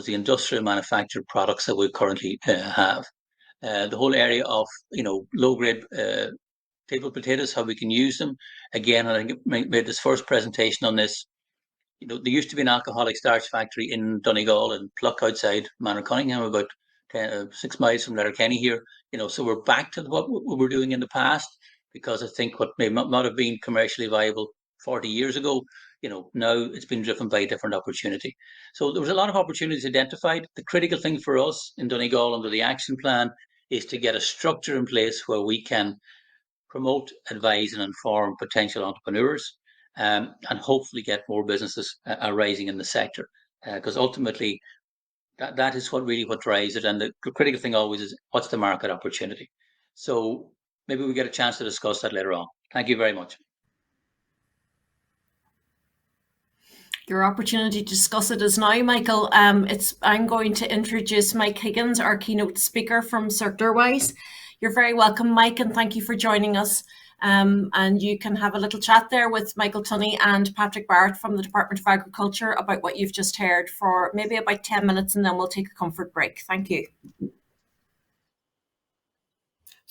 industrial manufactured products that we currently have. The whole area of low grade table potatoes, how we can use them. Again, I think I made this first presentation on this. There used to be an alcoholic starch factory in Donegal and Pluck outside Manor Cunningham, about 6 miles from Letterkenny here. So we're back to what we were doing in the past, because I think what may not have been commercially viable 40 years ago, now it's been driven by a different opportunity. So there was a lot of opportunities identified. The critical thing for us in Donegal under the action plan is to get a structure in place where we can promote, advise, and inform potential entrepreneurs, and hopefully get more businesses arising in the sector. Because ultimately, that is what drives it. And the critical thing always is, what's the market opportunity? So maybe we get a chance to discuss that later on. Thank you very much. Your opportunity to discuss it is now, Michael. I'm going to introduce Mike Higgins, our keynote speaker from CircularWise. You're very welcome, Mike, and thank you for joining us. And you can have a little chat there with Michael Tunney and Patrick Barrett from the Department of Agriculture about what you've just heard for maybe about 10 minutes, and then we'll take a comfort break. Thank you.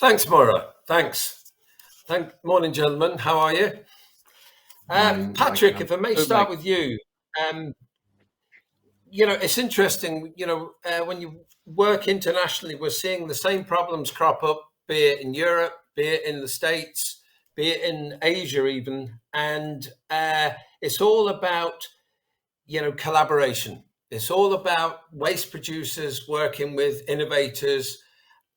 Thanks, Maura. Thanks. Morning, gentlemen. How are you? Patrick, if I may start with you. It's interesting, when you work internationally, we're seeing the same problems crop up, be it in Europe, be it in the States, be it in Asia even. And it's all about, collaboration. It's all about waste producers working with innovators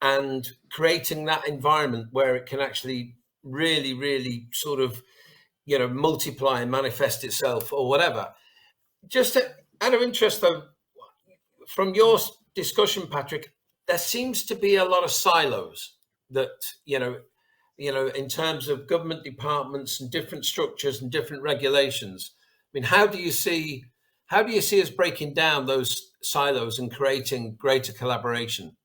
and creating that environment where it can actually really, really sort of, multiply and manifest itself or whatever. Just out of interest, though, from your discussion, Patrick, there seems to be a lot of silos that, in terms of government departments and different structures and different regulations. I mean, how do you see us breaking down those silos and creating greater collaboration?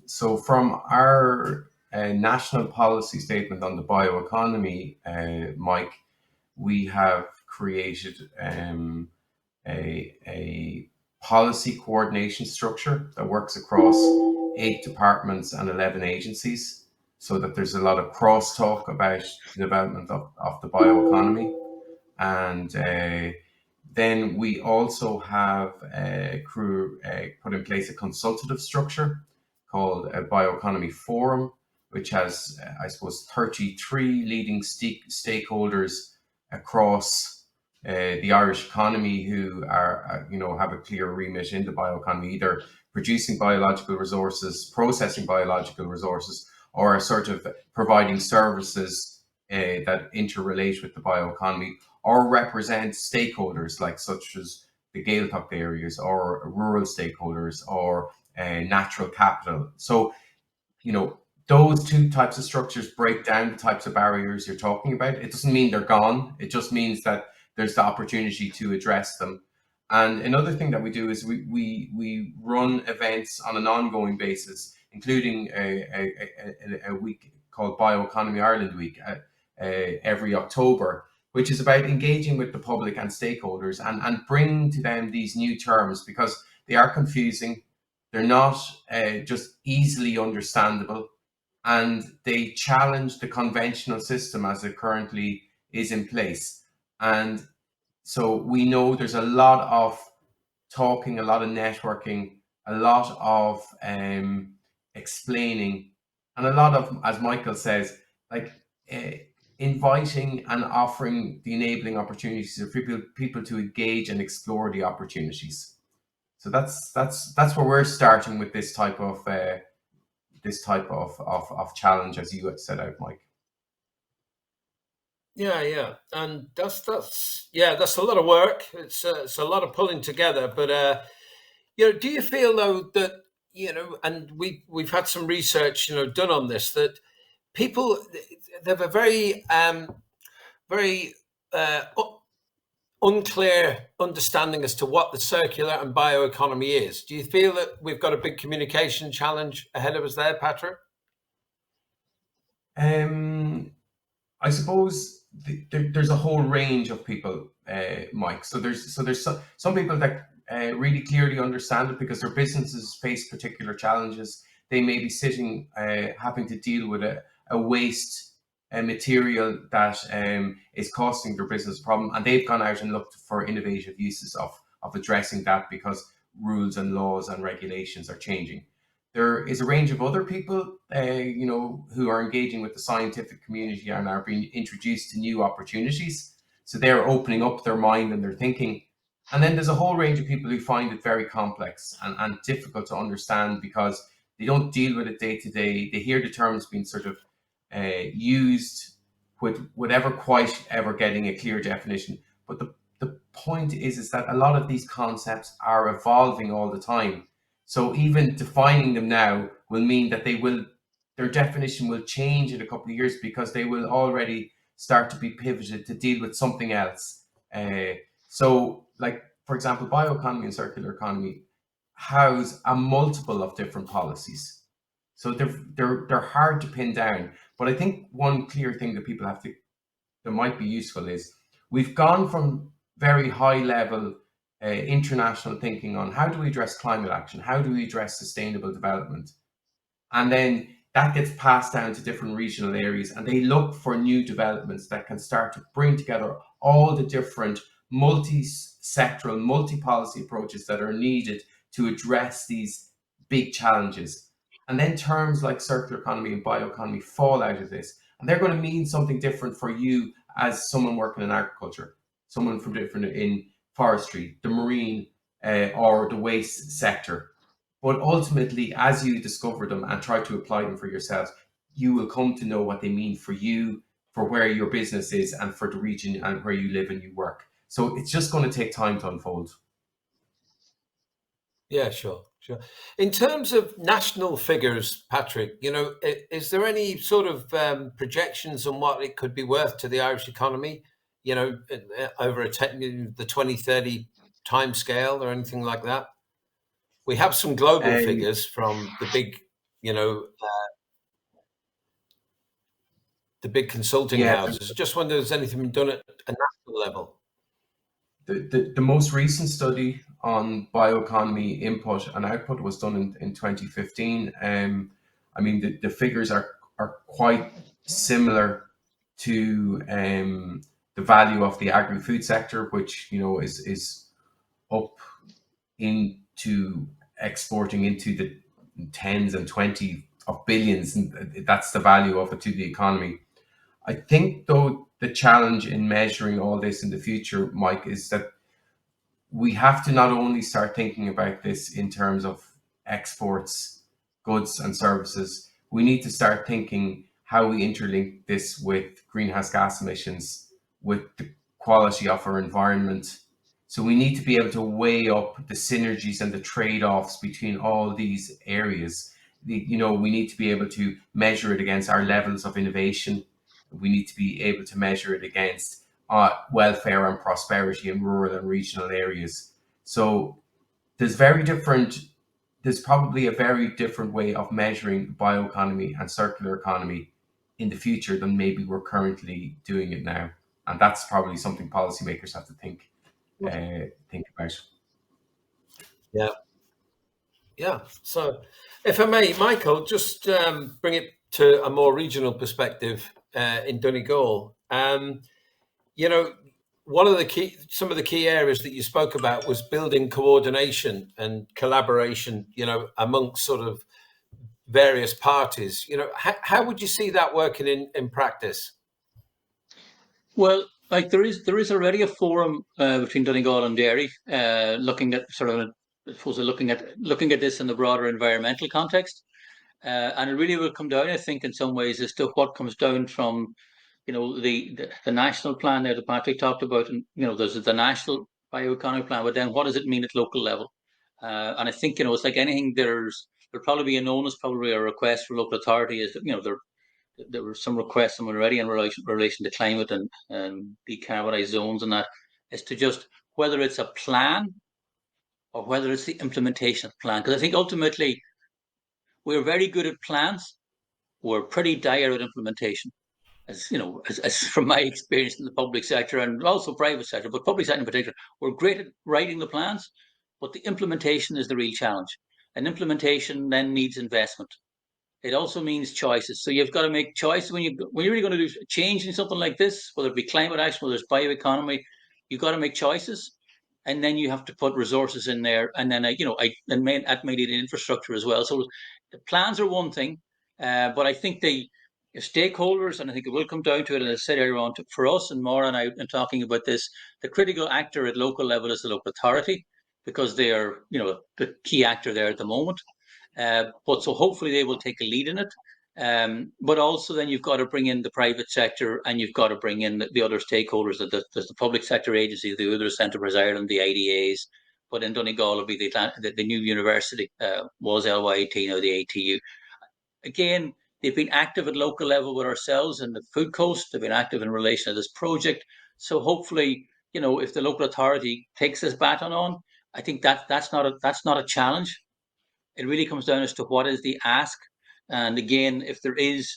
So from our national policy statement on the bioeconomy, Mike, we have created a policy coordination structure that works across 8 departments and 11 agencies, so that there's a lot of crosstalk about the development of the bioeconomy. And then we also have put in place a consultative structure called a Bioeconomy Forum, which has, I suppose, 33 leading stakeholders across the Irish economy who are, have a clear remit in the bioeconomy, either producing biological resources, processing biological resources, or sort of providing services that interrelate with the bioeconomy, or represent stakeholders such as the Gaeltacht areas, or rural stakeholders, or natural capital. So, those 2 types of structures break down the types of barriers you're talking about. It doesn't mean they're gone. It just means that there's the opportunity to address them. And another thing that we do is we run events on an ongoing basis, including a week called Bioeconomy Ireland Week every October, which is about engaging with the public and stakeholders and bringing to them these new terms, because they are confusing. They're not just easily understandable, and they challenge the conventional system as it currently is in place. And so we know there's a lot of talking, a lot of networking, a lot of explaining, and a lot of, as Michael says, inviting and offering the enabling opportunities for people to engage and explore the opportunities. So that's where we're starting with this type of challenge, as you set out, Mike. Yeah, and that's a lot of work. It's a lot of pulling together. But do you feel though that and we've had some research done on this, that people, they have a very unclear understanding as to what the circular and bioeconomy is. Do you feel that we've got a big communication challenge ahead of us there, Patrick? I suppose there's a whole range of people, Mike. So there's some people that really clearly understand it because their businesses face particular challenges. they may be sitting having to deal with a waste material that is costing their business a problem, and they've gone out and looked for innovative uses of addressing that because rules and laws and regulations are changing. There is a range of other people, who are engaging with the scientific community and are being introduced to new opportunities. So they're opening up their mind and their thinking. And then there's a whole range of people who find it very complex and difficult to understand because they don't deal with it day to day. They hear the terms being sort of used without quite ever getting a clear definition. But the point is that a lot of these concepts are evolving all the time. So even defining them now will mean that their definition will change in a couple of years because they will already start to be pivoted to deal with something else. So, like, for example, bioeconomy and circular economy house a multiple of different policies. So they're hard to pin down. But I think one clear thing that people that might be useful is we've gone from very high level international thinking on how do we address climate action, how do we address sustainable development, and then that gets passed down to different regional areas, and they look for new developments that can start to bring together all the different multi-sectoral, multi-policy approaches that are needed to address these big challenges. And then terms like circular economy and bioeconomy fall out of this, and they're going to mean something different for you as someone working in agriculture, someone from different in forestry, the marine, or the waste sector. But ultimately, as you discover them and try to apply them for yourselves, you will come to know what they mean for you, for where your business is, and for the region and where you live and you work. So it's just going to take time to unfold. Yeah, sure. In terms of national figures, Patrick, is there any sort of projections on what it could be worth to the Irish economy, over the 2030 time scale or anything like that? We have some global figures from the big, the big consulting houses. Just wonder if there's anything been done at a national level. The most recent study on bioeconomy input and output was done in 2015. I mean, the figures are quite similar to the value of the agri-food sector, which is up into exporting into the tens and 20 of billions, and that's the value of it to the economy. I think, though, the challenge in measuring all this in the future, Mike, is that we have to not only start thinking about this in terms of exports, goods and services, we need to start thinking how we interlink this with greenhouse gas emissions, with the quality of our environment. So we need to be able to weigh up the synergies and the trade-offs between all these areas. We need to be able to measure it against our levels of innovation. We need to be able to measure it against welfare and prosperity in rural and regional areas. So there's probably a very different way of measuring bioeconomy and circular economy in the future than maybe we're currently doing it now. And that's probably something policymakers have to think about. Yeah. So if I may, Michael, just bring it to a more regional perspective in Donegal. Some of the key areas that you spoke about was building coordination and collaboration, amongst sort of various parties. How would you see that working in practice? Well, like there is already a forum between Donegal and Derry, looking at looking at this in the broader environmental context, and it really will come down, I think, in some ways, as to what comes down from the national plan there that Patrick talked about, and there's the national bioeconomy plan, but then what does it mean at local level? And I think it's like anything. There'll probably be an onus, probably a request for local authority. Is that there were some requests already in relation to climate and decarbonised zones, and that is to just whether it's a plan or whether it's the implementation of the plan. Because I think ultimately we're very good at plans, we're pretty dire at implementation. As from my experience in the public sector and also private sector, but public sector in particular, we're great at writing the plans, but the implementation is the real challenge. And implementation then needs investment. It also means choices. So you've got to make choices when you're really going to do change in something like this, whether it be climate action, whether it's bioeconomy, you've got to make choices, and then you have to put resources in there, and then that may need infrastructure as well. So the plans are one thing, but I think the stakeholders, and I think it will come down to it, and as I said earlier on, for us and Maura and I in talking about this, the critical actor at local level is the local authority, because they are the key actor there at the moment. But so hopefully they will take a lead in it. But also then you've got to bring in the private sector, and you've got to bring in the other stakeholders. There's the public sector agencies, the Others Enterprise Ireland, the IDAs. But in Donegal will be the new university, was LYAT, now the ATU. Again, they've been active at local level with ourselves in the Food Coast. They've been active in relation to this project. So hopefully, if the local authority takes this baton on, I think that's not a challenge. It really comes down as to what is the ask. And again, if there is,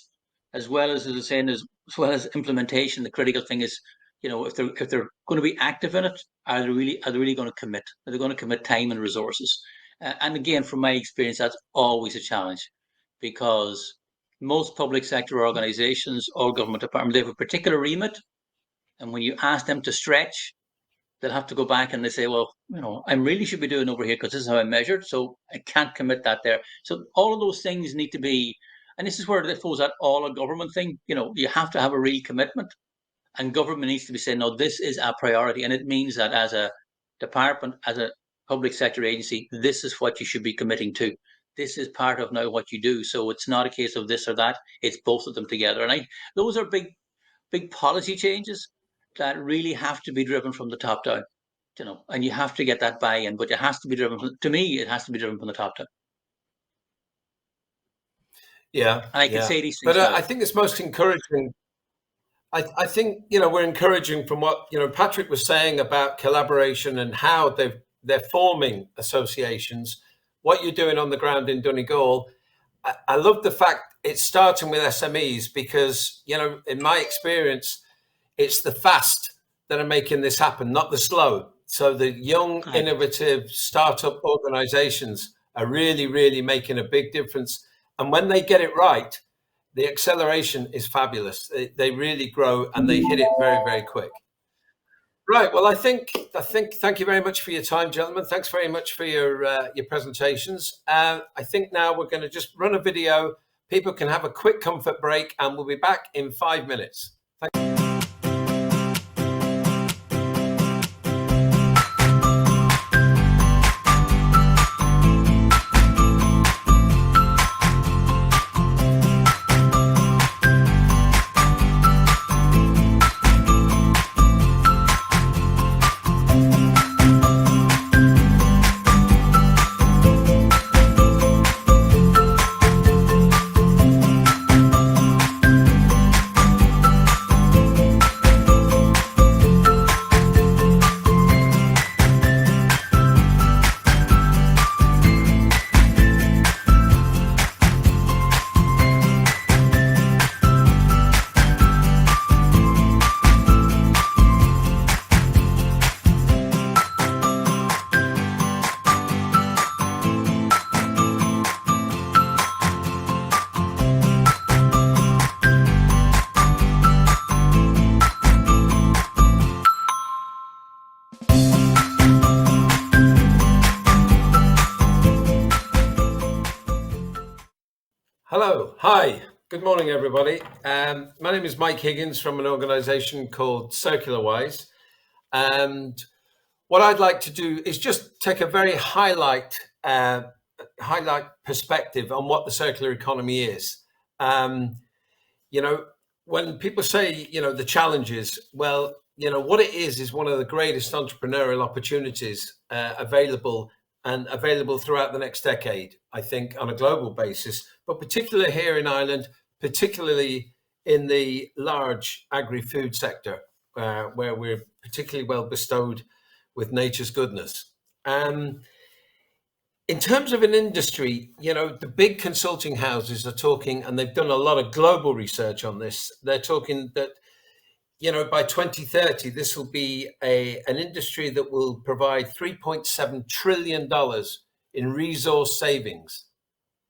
as well as I was saying, as well as implementation, the critical thing is, if they're going to be active in it, are they really going to commit? Are they going to commit time and resources? And again, from my experience, that's always a challenge, because most public sector organizations or government departments, they have a particular remit. And when you ask them to stretch, they'll have to go back and they say, well, I really should be doing over here because this is how I measured, so I can't commit that there. So all of those things need to be, and this is where it falls that all a government thing. You have to have a real commitment, and government needs to be saying, no, this is a priority, and it means that as a department, as a public sector agency, this is what you should be committing to. This is part of now what you do. So it's not a case of this or that; it's both of them together. And those are big policy changes that really have to be driven from the top down, and you have to get that buy-in, but it has to be driven to me, it has to be driven from the top down. Yeah. And I can say these things. But I think it's most encouraging. I think, we're encouraging from what, Patrick was saying about collaboration and how they're forming associations, what you're doing on the ground in Donegal. I love the fact it's starting with SMEs because, in my experience, it's the fast that are making this happen, not the slow. So the young, innovative startup organizations are really, really making a big difference. And when they get it right, the acceleration is fabulous. They really grow and they hit it very, very quick. Right. Well, I think. Thank you very much for your time, gentlemen. Thanks very much for your presentations. I think now we're going to just run a video. People can have a quick comfort break, and we'll be back in 5 minutes. Thank you. Hello. Hi. Good morning, everybody. My name is Mike Higgins from an organization called CircularWise. And what I'd like to do is just take a very highlight perspective on what the circular economy is. When people say, the challenges, well, what it is one of the greatest entrepreneurial opportunities available throughout the next decade, I think, on a global basis, but particularly here in Ireland, particularly in the large agri-food sector, where we're particularly well bestowed with nature's goodness. In terms of an industry, the big consulting houses are talking, and they've done a lot of global research on this. They're talking that, by 2030, this will be an industry that will provide $3.7 trillion in resource savings.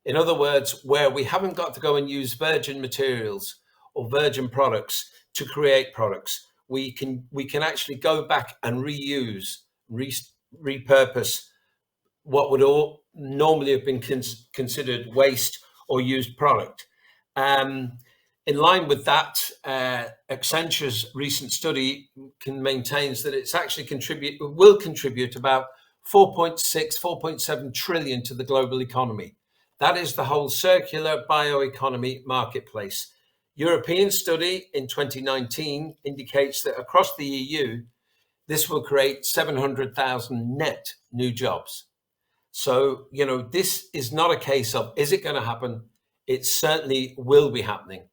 In other words, where we haven't got to go and use virgin materials or virgin products to create products, we can actually go back and reuse, repurpose what would all normally have been considered waste or used product. In line with that, Accenture's recent study maintains that it's actually will contribute about 4.7 trillion to the global economy. That is the whole circular bioeconomy marketplace. European study in 2019 indicates that across the EU, this will create 700,000 net new jobs. So, this is not a case of, is it going to happen? It certainly will be happening.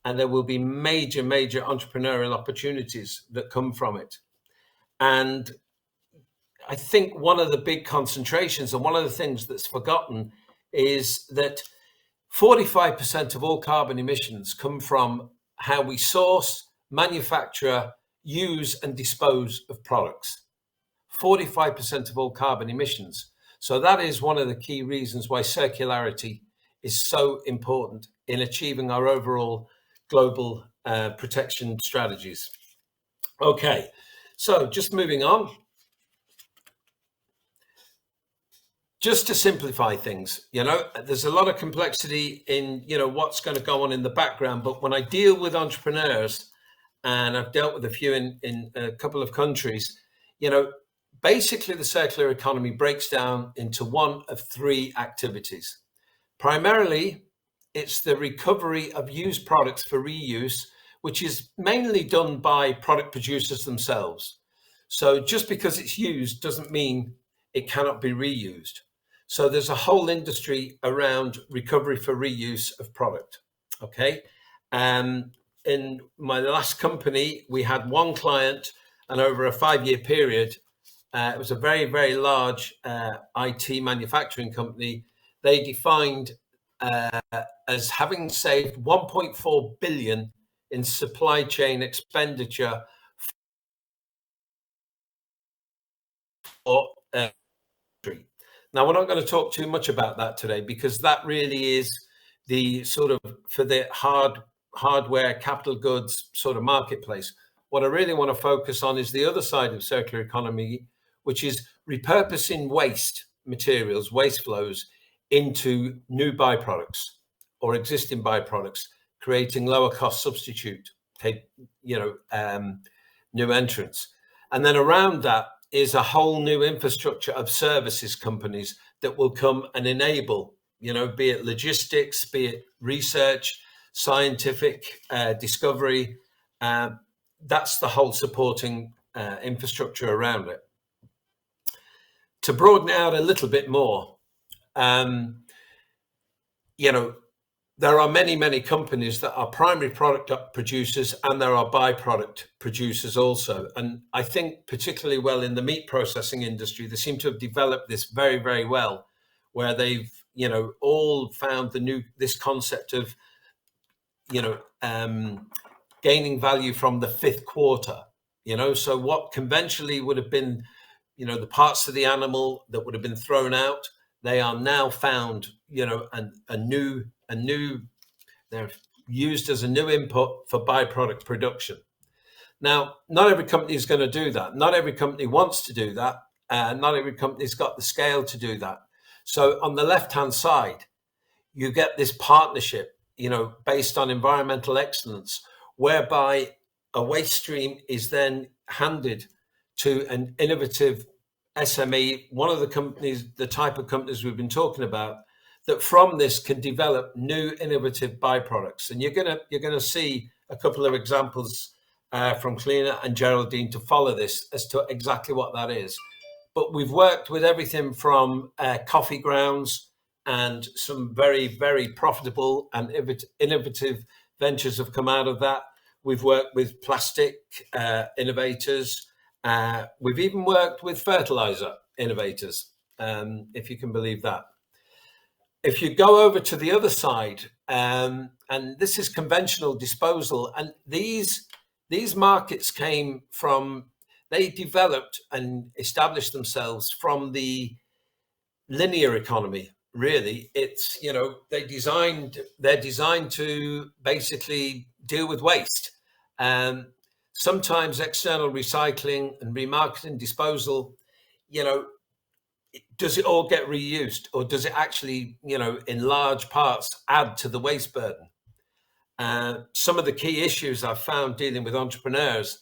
And there will be major, major entrepreneurial opportunities that come from it. And I think one of the big concentrations and one of the things that's forgotten is that 45% of all carbon emissions come from how we source, manufacture, use and dispose of products. 45% of all carbon emissions. So that is one of the key reasons why circularity is so important in achieving our overall global protection strategies. Okay, so just moving on. Just to simplify things, there's a lot of complexity in, what's going to go on in the background. But when I deal with entrepreneurs, and I've dealt with a few in a couple of countries, basically the circular economy breaks down into one of three activities. Primarily, it's the recovery of used products for reuse, which is mainly done by product producers themselves. So just because it's used doesn't mean it cannot be reused. So there's a whole industry around recovery for reuse of product. Okay. In my last company, we had one client, and over a 5-year period, it was a very, very large IT manufacturing company. They defined as having saved 1.4 billion in supply chain expenditure for Now, we're not going to talk too much about that today, because that really is the sort of for the hardware, capital goods sort of marketplace. What I really want to focus on is the other side of circular economy, which is repurposing waste materials, waste flows into new byproducts or existing byproducts, creating lower cost substitute, new entrants. And then around that is a whole new infrastructure of services companies that will come and enable, be it logistics, be it research, scientific discovery. That's the whole supporting infrastructure around it. To broaden it out a little bit more, there are many, many companies that are primary product producers, and there are byproduct producers also. And I think particularly well in the meat processing industry, they seem to have developed this very, very well, where they've, all found this concept of, gaining value from the fifth quarter, so what conventionally would have been, the parts of the animal that would have been thrown out, they are now found, they're used as a new input for byproduct production. Now, not every company is going to do that. Not every company wants to do that. Not every company's got the scale to do that. So on the left-hand side, you get this partnership, based on environmental excellence, whereby a waste stream is then handed to an innovative SME, one of the companies, the type of companies we've been talking about, that from this can develop new innovative byproducts. And you're gonna see a couple of examples from Cleaner and Geraldine to follow this as to exactly what that is. But we've worked with everything from coffee grounds, and some very, very profitable and innovative ventures have come out of that. We've worked with plastic innovators. We've even worked with fertilizer innovators, if you can believe that. If you go over to the other side, and this is conventional disposal, and these markets came from, they developed and established themselves from the linear economy. Really, it's, you know, they're designed to basically deal with waste. Sometimes external recycling and remarketing, disposal, you know, does it all get reused, or does it actually, you know, in large parts add to the waste burden? Some of the key issues I've found dealing with entrepreneurs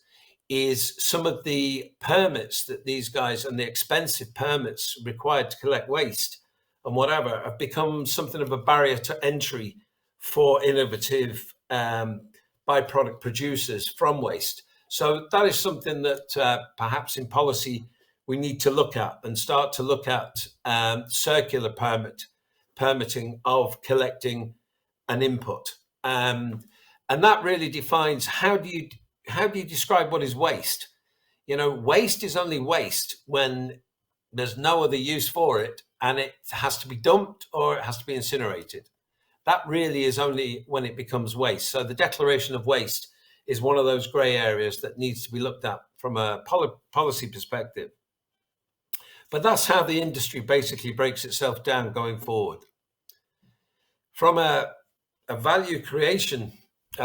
is some of the permits that these guys, and the expensive permits required to collect waste and whatever, have become something of a barrier to entry for innovative byproduct producers from waste. So that is something that perhaps in policy we need to look at, and start to look at circular permitting of collecting an input. And that really defines, how do you describe what is waste? You know, waste is only waste when there's no other use for it, and it has to be dumped or it has to be incinerated. That really is only when it becomes waste. So the declaration of waste is one of those grey areas that needs to be looked at from a policy perspective. But that's how the industry basically breaks itself down going forward. From a value creation,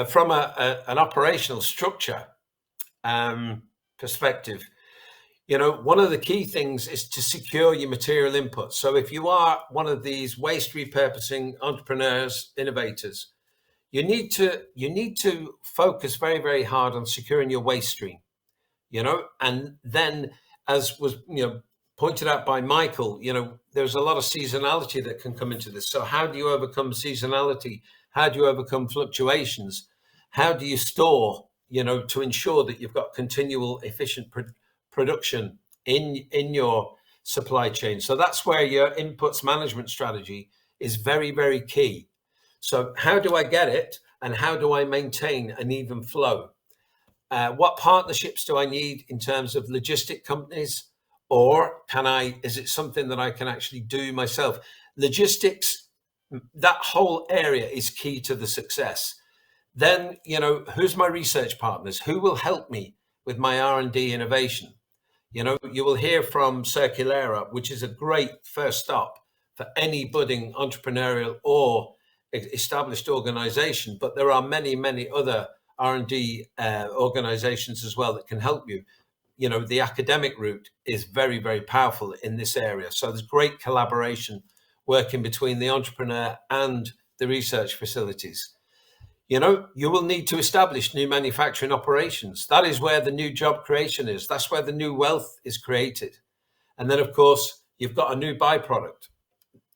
from an operational structure perspective, you know, one of the key things is to secure your material inputs. So if you are one of these waste repurposing entrepreneurs, innovators, you need to focus very, very hard on securing your waste stream, you know. And then, as was, you know, pointed out by Michael, you know, there's a lot of seasonality that can come into this. So how do you overcome seasonality? How do you overcome fluctuations? How do you store, you know, to ensure that you've got continual efficient production in your supply chain? So that's where your inputs management strategy is very, very key. So how do I get it, and how do I maintain an even flow? What partnerships do I need in terms of logistic companies? Or is it something that I can actually do myself? Logistics, that whole area is key to the success. Then, you know, who's my research partners? Who will help me with my R&D innovation? You know, you will hear from Circulera, which is a great first stop for any budding entrepreneurial or established organization. But there are many, many other R&D organizations as well that can help you. You know, the academic route is very, very powerful in this area. So there's great collaboration working between the entrepreneur and the research facilities. You know, you will need to establish new manufacturing operations. That is where the new job creation is. That's where the new wealth is created. And then, of course, you've got a new byproduct.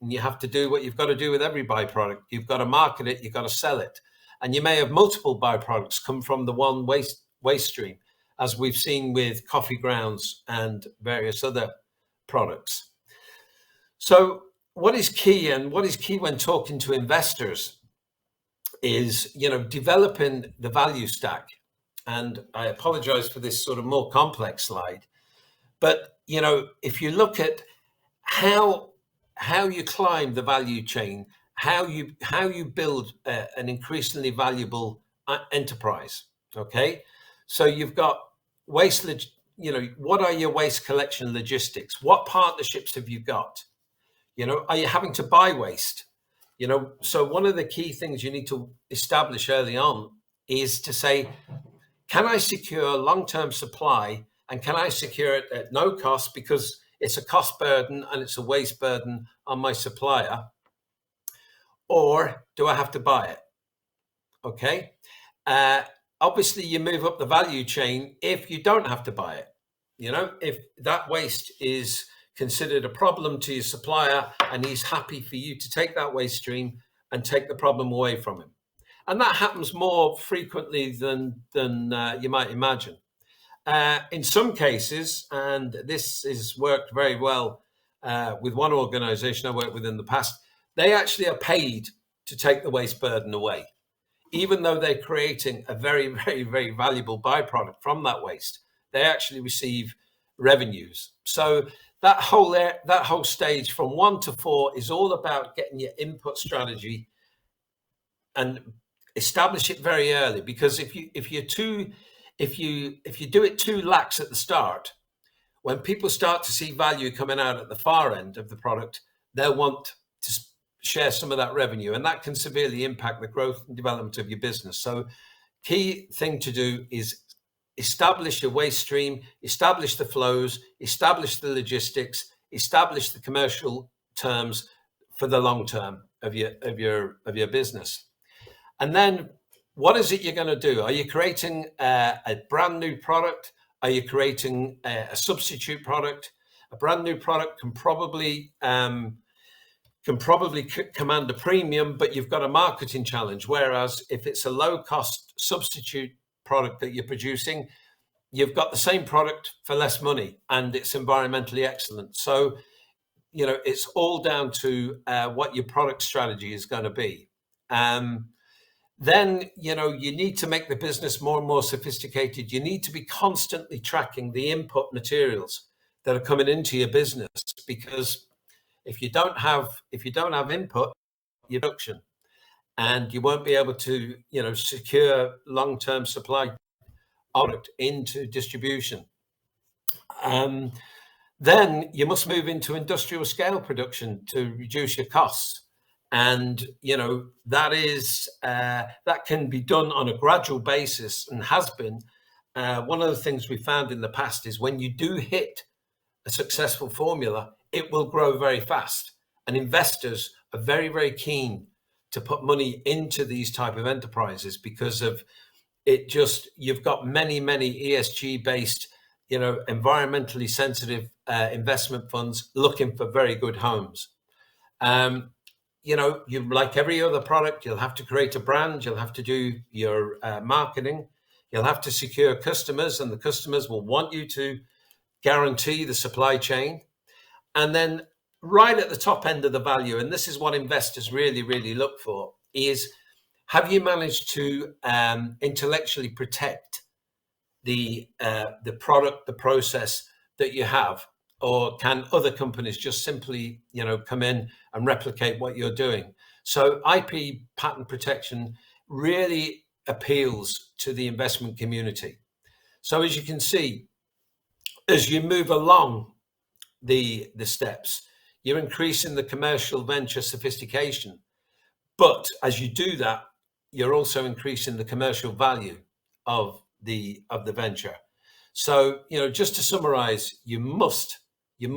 And you have to do what you've got to do with every byproduct. You've got to market it, you've got to sell it. And you may have multiple byproducts come from the one waste stream, as we've seen with coffee grounds and various other products. So what is key, and what is key when talking to investors, is, you know, developing the value stack. And I apologize for this sort of more complex slide, but, you know, if you look at how you climb the value chain, how you build an increasingly valuable enterprise. Okay, so you've got waste, you know, what are your waste collection logistics? What partnerships have you got? You know, are you having to buy waste? You know, so one of the key things you need to establish early on is to say, can I secure long-term supply, and can I secure it at no cost because it's a cost burden and it's a waste burden on my supplier, or do I have to buy it? Okay. Obviously, you move up the value chain if you don't have to buy it. You know, if that waste is considered a problem to your supplier and he's happy for you to take that waste stream and take the problem away from him. And that happens more frequently than you might imagine. In some cases, and this has worked very well with one organization I worked with in the past, they actually are paid to take the waste burden away, even though they're creating a very, very, very valuable byproduct from that waste. They actually receive revenues. So that whole stage from 1 to 4 is all about getting your input strategy and establish it very early. Because if you do it too lax at the start, when people start to see value coming out at the far end of the product, they'll want to share some of that revenue, and that can severely impact the growth and development of your business. So key thing to do is establish your waste stream, establish the flows, establish the logistics, establish the commercial terms for the long term of your business. And then what is it you're going to do? Are you creating a brand new product? Are you creating a substitute product? A brand new product can probably command a premium, but you've got a marketing challenge. Whereas if it's a low cost substitute product that you're producing, you've got the same product for less money and it's environmentally excellent. So, you know, it's all down to what your product strategy is going to be. Then, you know, you need to make the business more and more sophisticated. You need to be constantly tracking the input materials that are coming into your business, because if you don't have input, your production, and you won't be able to, you know, secure long-term supply product into distribution. Then you must move into industrial scale production to reduce your costs. And, you know, that can be done on a gradual basis and has been. One of the things we found in the past is when you do hit a successful formula, it will grow very fast. And investors are very, very keen to put money into these type of enterprises because of it. Just, you've got many ESG based, you know, environmentally sensitive investment funds looking for very good homes. You know, you, like every other product, you'll have to create a brand, you'll have to do your marketing, you'll have to secure customers, and the customers will want you to guarantee the supply chain. And then right at the top end of the value, and this is what investors really, really look for, is have you managed to intellectually protect the product, the process that you have? Or can other companies just simply, you know, come in and replicate what you're doing? So IP patent protection really appeals to the investment community. So as you can see, as you move along the steps, you're increasing the commercial venture sophistication. But as you do that, you're also increasing the commercial value of the venture. So, you know, just to summarize, you must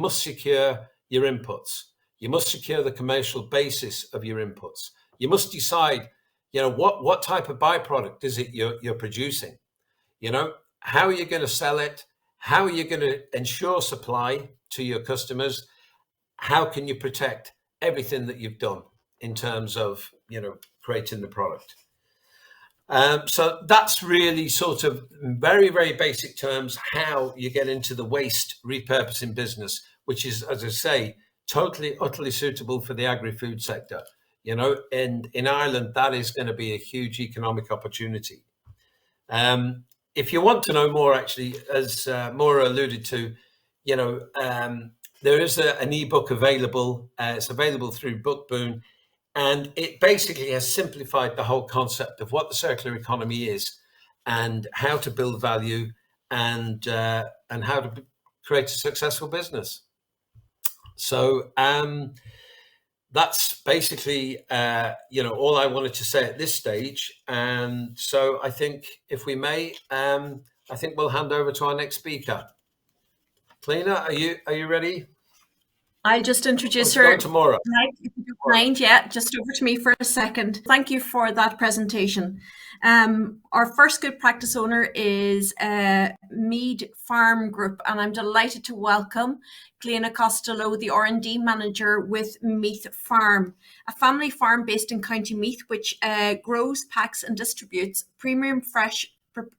secure your inputs. You must secure the commercial basis of your inputs. You must decide, you know, what type of byproduct is it you're producing? You know, how are you going to sell it? How are you going to ensure supply to your customers? How can you protect everything that you've done in terms of, you know, creating the product? So that's really sort of very, very basic terms, how you get into the waste repurposing business, which is, as I say, totally, utterly suitable for the agri-food sector. You know, and in Ireland, that is going to be a huge economic opportunity. If you want to know more, actually, as Maura alluded to, you know, there is an ebook available. It's available through Bookboon. And it basically has simplified the whole concept of what the circular economy is and how to build value and how to create a successful business. So that's basically, you know, all I wanted to say at this stage. And so I think, if we may, I think we'll hand over to our next speaker. Cliona, are you ready? I'll just introduce her. Tomorrow. Right, if you don't mind, yeah, just over to me for a second. Thank you for that presentation. Our first good practice owner is Mead Farm Group, and I'm delighted to welcome Cliona Costello, the R&D manager with Meath Farm, a family farm based in County Meath, which grows, packs and distributes premium fresh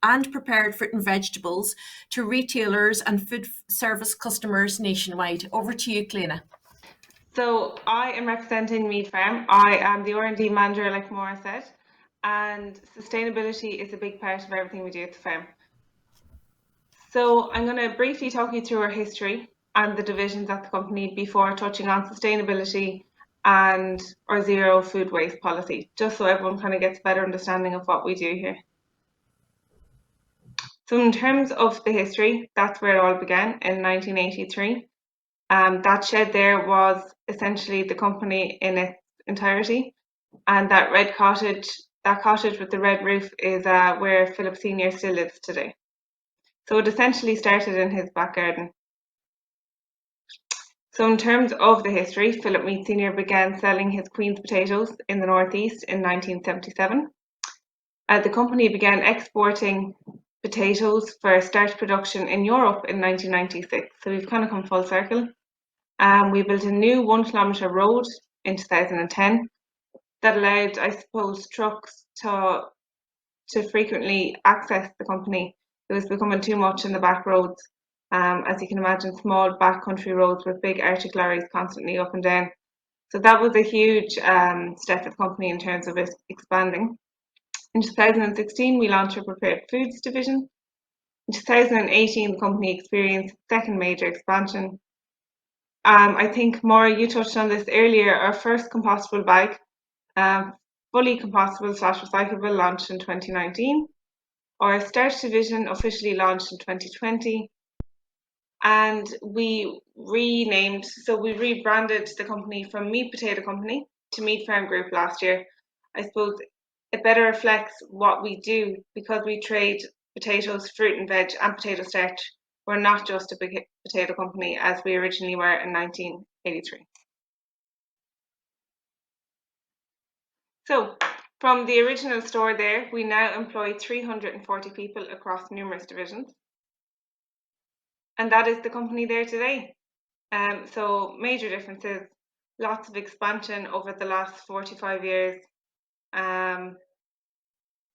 and prepared fruit and vegetables to retailers and food service customers nationwide. Over to you, Cliona. So I am representing Mead Farm. I am the R&D manager, like Maura said, and sustainability is a big part of everything we do at the farm. So I'm going to briefly talk you through our history and the divisions at the company before touching on sustainability and our zero food waste policy, just so everyone kind of gets a better understanding of what we do here. So in terms of the history, that's where it all began in 1983. That shed there was essentially the company in its entirety, and that cottage with the red roof is where Philip Senior still lives today. So it essentially started in his back garden. So in terms of the history, Philip Mead Senior began selling his Queen's potatoes in the Northeast in 1977. The company began exporting potatoes for starch production in Europe in 1996. So we've kind of come full circle. We built a new 1 kilometre road in 2010 that allowed, I suppose, trucks to frequently access the company. It was becoming too much in the back roads. As you can imagine, small backcountry roads with big Arctic lorries constantly up and down. So that was a huge step for the company in terms of it expanding. In 2016, we launched a prepared foods division. In 2018, the company experienced its second major expansion. I think, Maura, you touched on this earlier. Our first compostable bag, fully compostable / recyclable, launched in 2019. Our starch division officially launched in 2020. And we rebranded the company from Meat Potato Company to Meat Farm Group last year. I suppose it better reflects what we do because we trade potatoes, fruit and veg, and potato starch. We're not just a big potato company as we originally were in 1983. So from the original store there, we now employ 340 people across numerous divisions. And that is the company there today. So major differences, lots of expansion over the last 45 years. And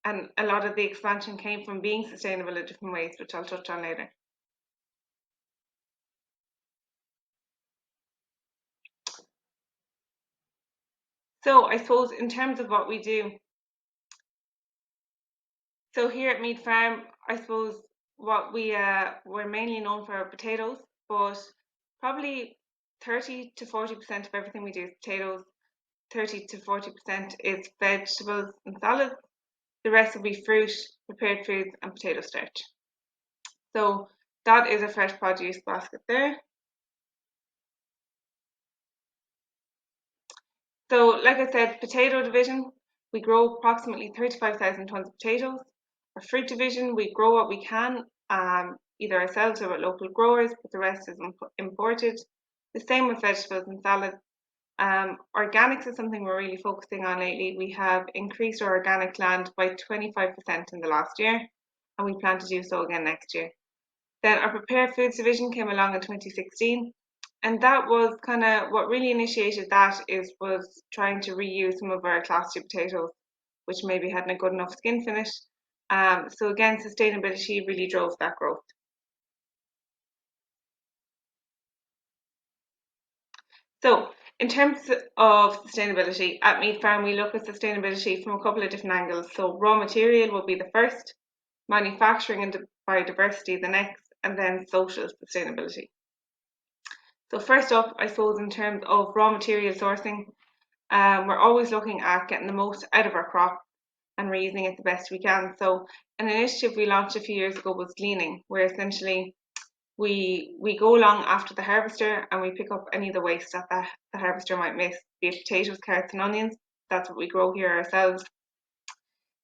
a lot of the expansion came from being sustainable in different ways, which I'll touch on later. So I suppose in terms of what we do, so here at Mead Farm, I suppose what we're mainly known for are potatoes, but probably 30 to 40% of everything we do is potatoes, 30 to 40% is vegetables and salads. The rest will be fruit, prepared foods, and potato starch. So that is a fresh produce basket there. So like I said, potato division, we grow approximately 35,000 tonnes of potatoes. Our fruit division, we grow what we can, either ourselves or with local growers, but the rest is imported. The same with vegetables and salads. Organics is something we're really focusing on lately. We have increased our organic land by 25% in the last year, and we plan to do so again next year. Then our prepared foods division came along in 2016, and that was kind of what really initiated that was trying to reuse some of our class 2 potatoes, which maybe hadn't a good enough skin finish. So again, sustainability really drove that growth. So in terms of sustainability, at Mead Farm, we look at sustainability from a couple of different angles. So raw material will be the first, manufacturing and biodiversity the next, and then social sustainability. So first up, I suppose in terms of raw material sourcing, we're always looking at getting the most out of our crop and reusing it the best we can. So an initiative we launched a few years ago was gleaning, where essentially we go along after the harvester and we pick up any of the waste that the harvester might miss, be it potatoes, carrots and onions. That's what we grow here ourselves.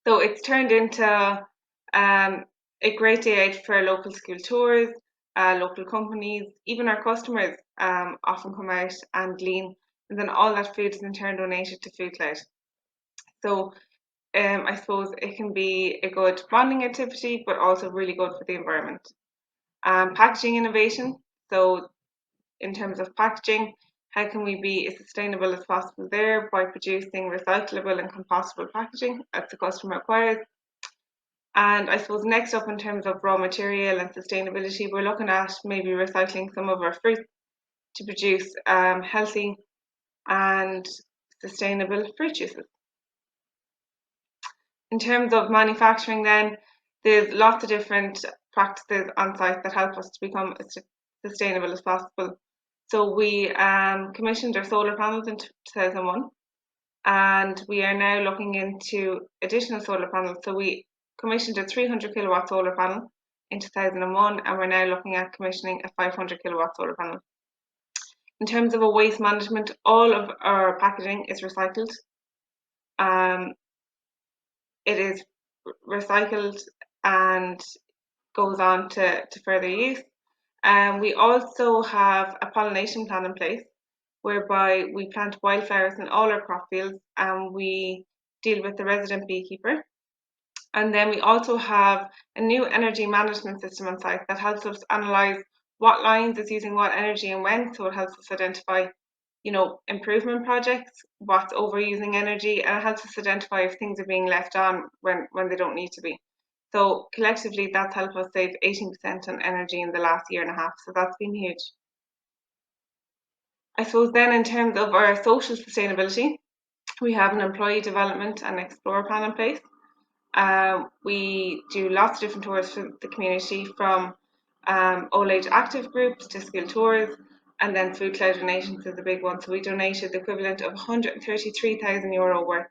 So it's turned into a great day out for local school tours, local companies, even our customers often come out and glean, and then all that food is in turn donated to Food Cloud. So I suppose it can be a good bonding activity, but also really good for the environment. Packaging innovation. So in terms of packaging, how can we be as sustainable as possible there by producing recyclable and compostable packaging as the customer requires? And I suppose next up in terms of raw material and sustainability, we're looking at maybe recycling some of our fruit to produce healthy and sustainable fruit juices. In terms of manufacturing then, there's lots of different practices on site that help us to become as sustainable as possible. So we commissioned our solar panels in 2001, and we are now looking into additional solar panels. So we commissioned a 300 kilowatt solar panel in 2001, and we're now looking at commissioning a 500 kilowatt solar panel. In terms of a waste management, all of our packaging is recycled. It is recycled and goes on to further use. We also have a pollination plan in place whereby we plant wildflowers in all our crop fields and we deal with the resident beekeeper. And then we also have a new energy management system on site that helps us analyse what lines is using what energy and when, so it helps us identify, improvement projects, what's overusing energy, and it helps us identify if things are being left on when they don't need to be. So collectively, that's helped us save 18% on energy in the last year and a half, so that's been huge. I suppose then in terms of our social sustainability, we have an employee development and explorer plan in place. We do lots of different tours for the community, from old age active groups to school tours, and then food cloud donations is the big one. So we donated the equivalent of €133,000 worth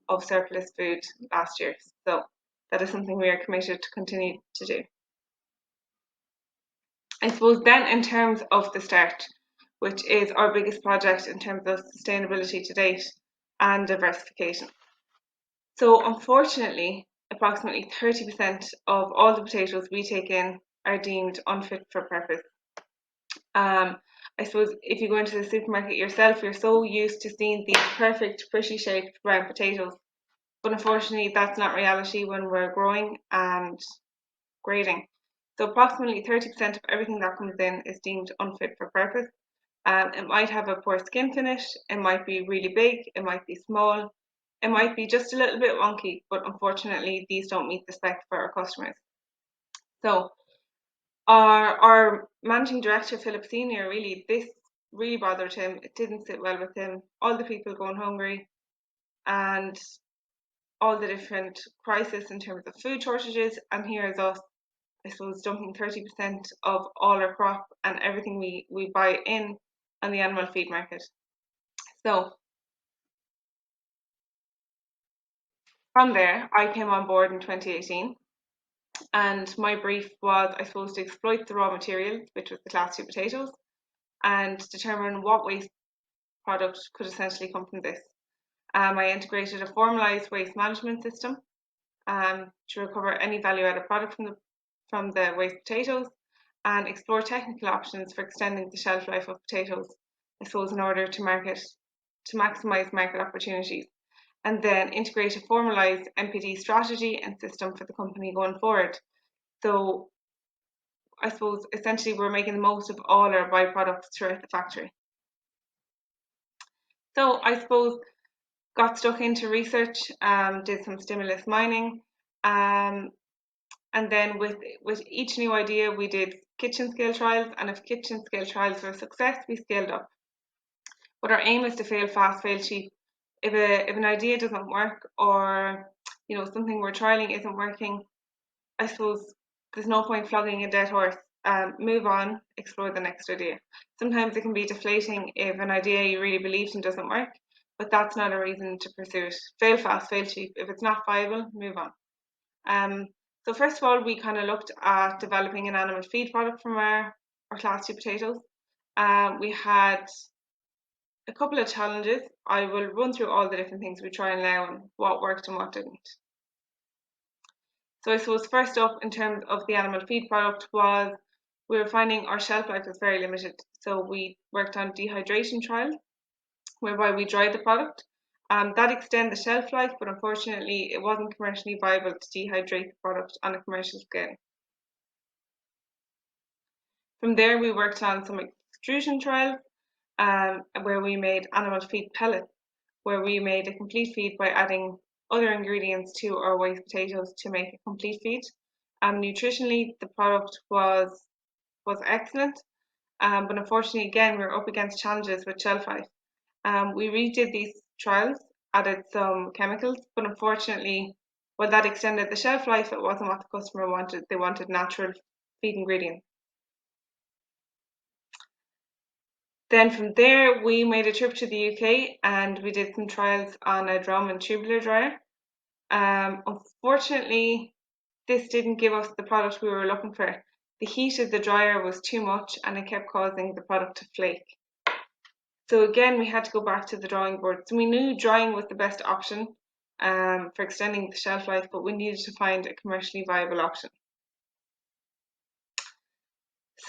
of surplus food last year. So that is something we are committed to continue to do. I suppose then in terms of the start, which is our biggest project in terms of sustainability to date and diversification. So unfortunately, approximately 30% of all the potatoes we take in are deemed unfit for purpose. I suppose if you go into the supermarket yourself, you're so used to seeing these perfect, pretty shaped brown potatoes. But unfortunately, that's not reality when we're growing and grading. So approximately 30% of everything that comes in is deemed unfit for purpose. It might have a poor skin finish, it might be really big, it might be small, it might be just a little bit wonky, but unfortunately these don't meet the spec for our customers. So our managing director, Philip Senior, this really bothered him. It didn't sit well with him. All the people going hungry and all the different crises in terms of food shortages, and here is us, I suppose, dumping 30% of all our crop and everything we buy in on the animal feed market. So from there, I came on board in 2018, and my brief was, I suppose, to exploit the raw material, which was the class 2 potatoes, and determine what waste product could essentially come from this. I integrated a formalised waste management system to recover any value-added product from the waste potatoes, and explore technical options for extending the shelf life of potatoes, I suppose, in order to maximise market opportunities, and then integrate a formalised NPD strategy and system for the company going forward. So I suppose essentially we're making the most of all our byproducts throughout the factory. So I suppose got stuck into research, did some stimulus mining, and then with each new idea we did kitchen scale trials, and if kitchen scale trials were a success, we scaled up. But our aim is to fail fast, fail cheap. If an idea doesn't work, or something we're trialing isn't working, I suppose there's no point flogging a dead horse. Move on, explore the next idea. Sometimes it can be deflating if an idea you really believed in doesn't work, but that's not a reason to pursue it. Fail fast, fail cheap. If it's not viable, move on. So first of all, we kind of looked at developing an animal feed product from our class 2 potatoes. We had a couple of challenges. I will run through all the different things we tried now and what worked and what didn't. So I suppose first up, in terms of the animal feed product, was we were finding our shelf life was very limited. So we worked on dehydration trials, whereby we dried the product. That extended the shelf life, but unfortunately it wasn't commercially viable to dehydrate the product on a commercial scale. From there, we worked on some extrusion trials, where we made animal feed pellets, where we made a complete feed by adding other ingredients to our waste potatoes to make a complete feed. Nutritionally, the product was excellent, but unfortunately, again, we were up against challenges with shelf life. We redid these trials, added some chemicals, but unfortunately, while that extended the shelf life, it wasn't what the customer wanted. They wanted natural feed ingredients. Then from there, we made a trip to the UK and we did some trials on a drum and tubular dryer. Unfortunately, this didn't give us the product we were looking for. The heat of the dryer was too much and it kept causing the product to flake. So again, we had to go back to the drawing board. So we knew drying was the best option for extending the shelf life, but we needed to find a commercially viable option.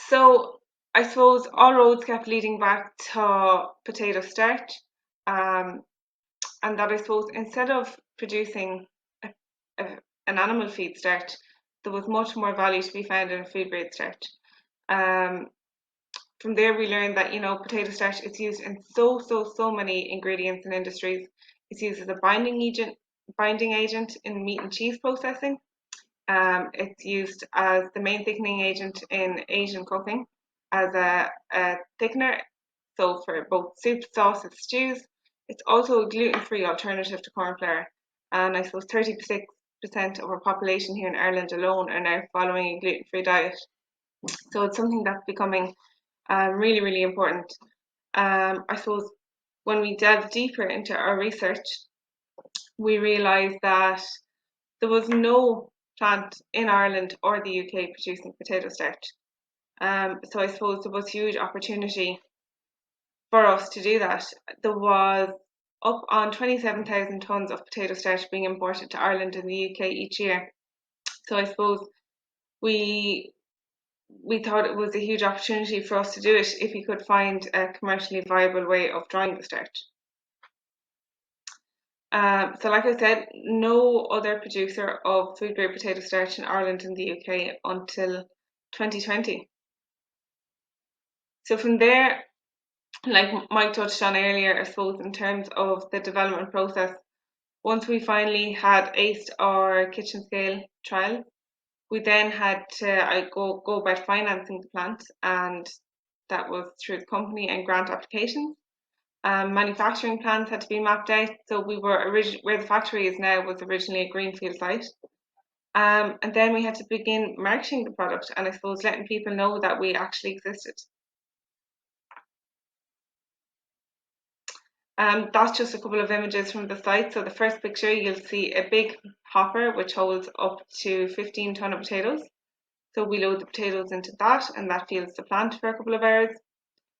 So I suppose all roads kept leading back to potato starch, and that I suppose instead of producing an animal feed starch, there was much more value to be found in a food grade starch. From there, we learned that potato starch is used in so many ingredients and industries. It's used as a binding agent in meat and cheese processing. It's used as the main thickening agent in Asian cooking, as a thickener, so for both soup, sauces, stews. It's also a gluten-free alternative to corn flour, and I suppose 36% of our population here in Ireland alone are now following a gluten-free diet. So it's something that's becoming really, really important. I suppose when we delve deeper into our research, we realised that there was no plant in Ireland or the UK producing potato starch. So I suppose there was huge opportunity for us to do that. There was up on 27,000 tonnes of potato starch being imported to Ireland and the UK each year. So I suppose we thought it was a huge opportunity for us to do it if we could find a commercially viable way of drying the starch. So like I said, no other producer of food grade potato starch in Ireland and the UK until 2020. So from there, like Mike touched on earlier, I suppose in terms of the development process, once we finally had aced our kitchen scale trial, we then had to go about financing the plant, and that was through the company and grant applications. Manufacturing plans had to be mapped out, so we were where the factory is now was originally a greenfield site. And then we had to begin marketing the product, and I suppose letting people know that we actually existed. That's just a couple of images from the site. So the first picture, you'll see a big hopper which holds up to 15 tonne of potatoes. So we load the potatoes into that, and that fuels the plant for a couple of hours.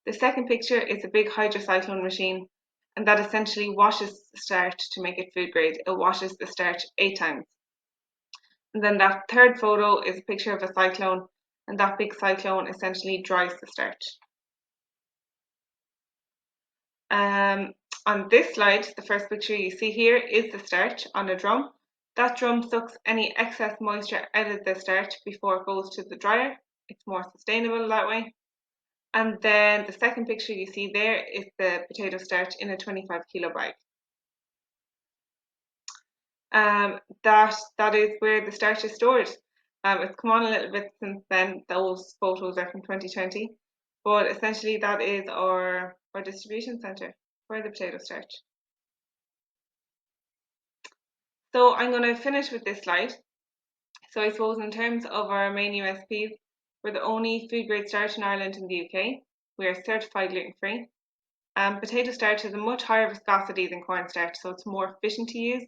The second picture is a big hydrocyclone machine, and that essentially washes the starch to make it food grade. It washes the starch 8 times. And then that third photo is a picture of a cyclone, and that big cyclone essentially dries the starch. On this slide, the first picture you see here is the starch on a drum. That drum sucks any excess moisture out of the starch before it goes to the dryer. It's more sustainable that way. And then the second picture you see there is the potato starch in a 25 kilo bag. That is where the starch is stored. It's come on a little bit since then. Those photos are from 2020, but essentially that is our distribution centre for the potato starch. So I'm going to finish with this slide. So I suppose in terms of our main USPs, we're the only food grade starch in Ireland and the UK. We are certified gluten free. Potato starch has a much higher viscosity than cornstarch, so it's more efficient to use.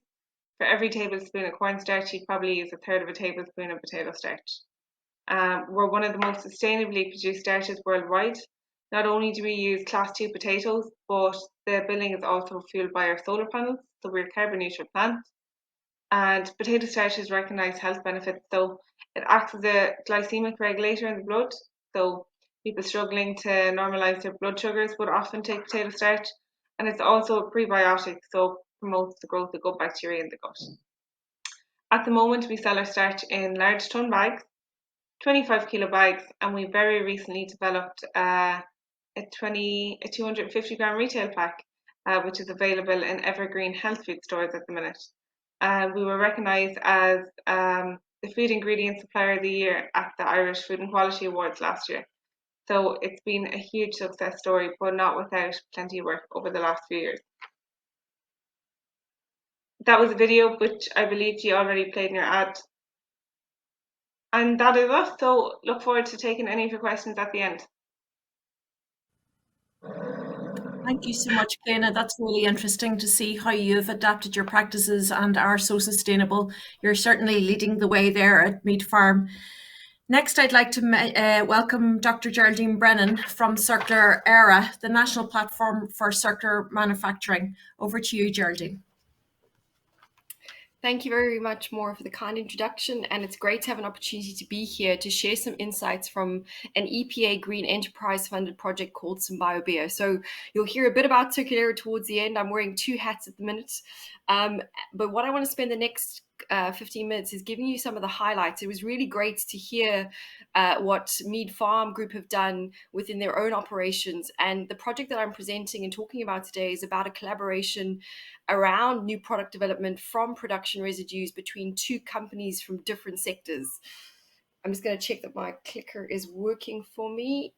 For every tablespoon of cornstarch, you'd probably use a third of a tablespoon of potato starch. We're one of the most sustainably produced starches worldwide. Not only do we use class 2 potatoes, but the building is also fueled by our solar panels, so we're a carbon neutral plant. And potato starch has recognised health benefits, so it acts as a glycemic regulator in the blood. So people struggling to normalise their blood sugars would often take potato starch, and it's also a prebiotic, so promotes the growth of good bacteria in the gut. At the moment, we sell our starch in large tonne bags, 25 kilo bags, and we very recently developed a 250 gram retail pack, which is available in Evergreen health food stores at the minute. We were recognised as the Food Ingredient Supplier of the Year at the Irish Food and Quality Awards last year. So it's been a huge success story, but not without plenty of work over the last few years. That was a video which I believe you already played in your ad. And that is us, so look forward to taking any of your questions at the end. Thank you so much, Glenna. That's really interesting to see how you've adapted your practices and are so sustainable. You're certainly leading the way there at Meat Farm. Next, I'd like to welcome Dr. Geraldine Brennan from Circular Era, the National Platform for Circular Manufacturing. Over to you, Geraldine. Thank you very much, Maura, for the kind introduction, and it's great to have an opportunity to be here to share some insights from an EPA Green Enterprise funded project called SymBioBio. So you'll hear a bit about circular towards the end. I'm wearing two hats at the minute, but what I want to spend the next 15 minutes is giving you some of the highlights. It was really great to hear what Mead Farm Group have done within their own operations, and the project that I'm presenting and talking about today is about a collaboration around new product development from production residues between two companies from different sectors. I'm just going to check that my clicker is working for me.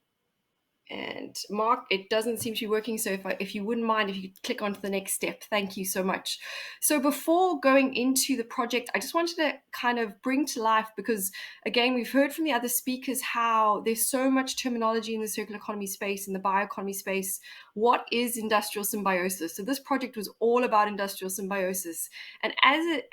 And Mark, it doesn't seem to be working. So if you wouldn't mind, if you could click on to the next step, thank you so much. So before going into the project, I just wanted to kind of bring to life, because again, we've heard from the other speakers how there's so much terminology in the circular economy space and the bioeconomy space. What is industrial symbiosis? So this project was all about industrial symbiosis. And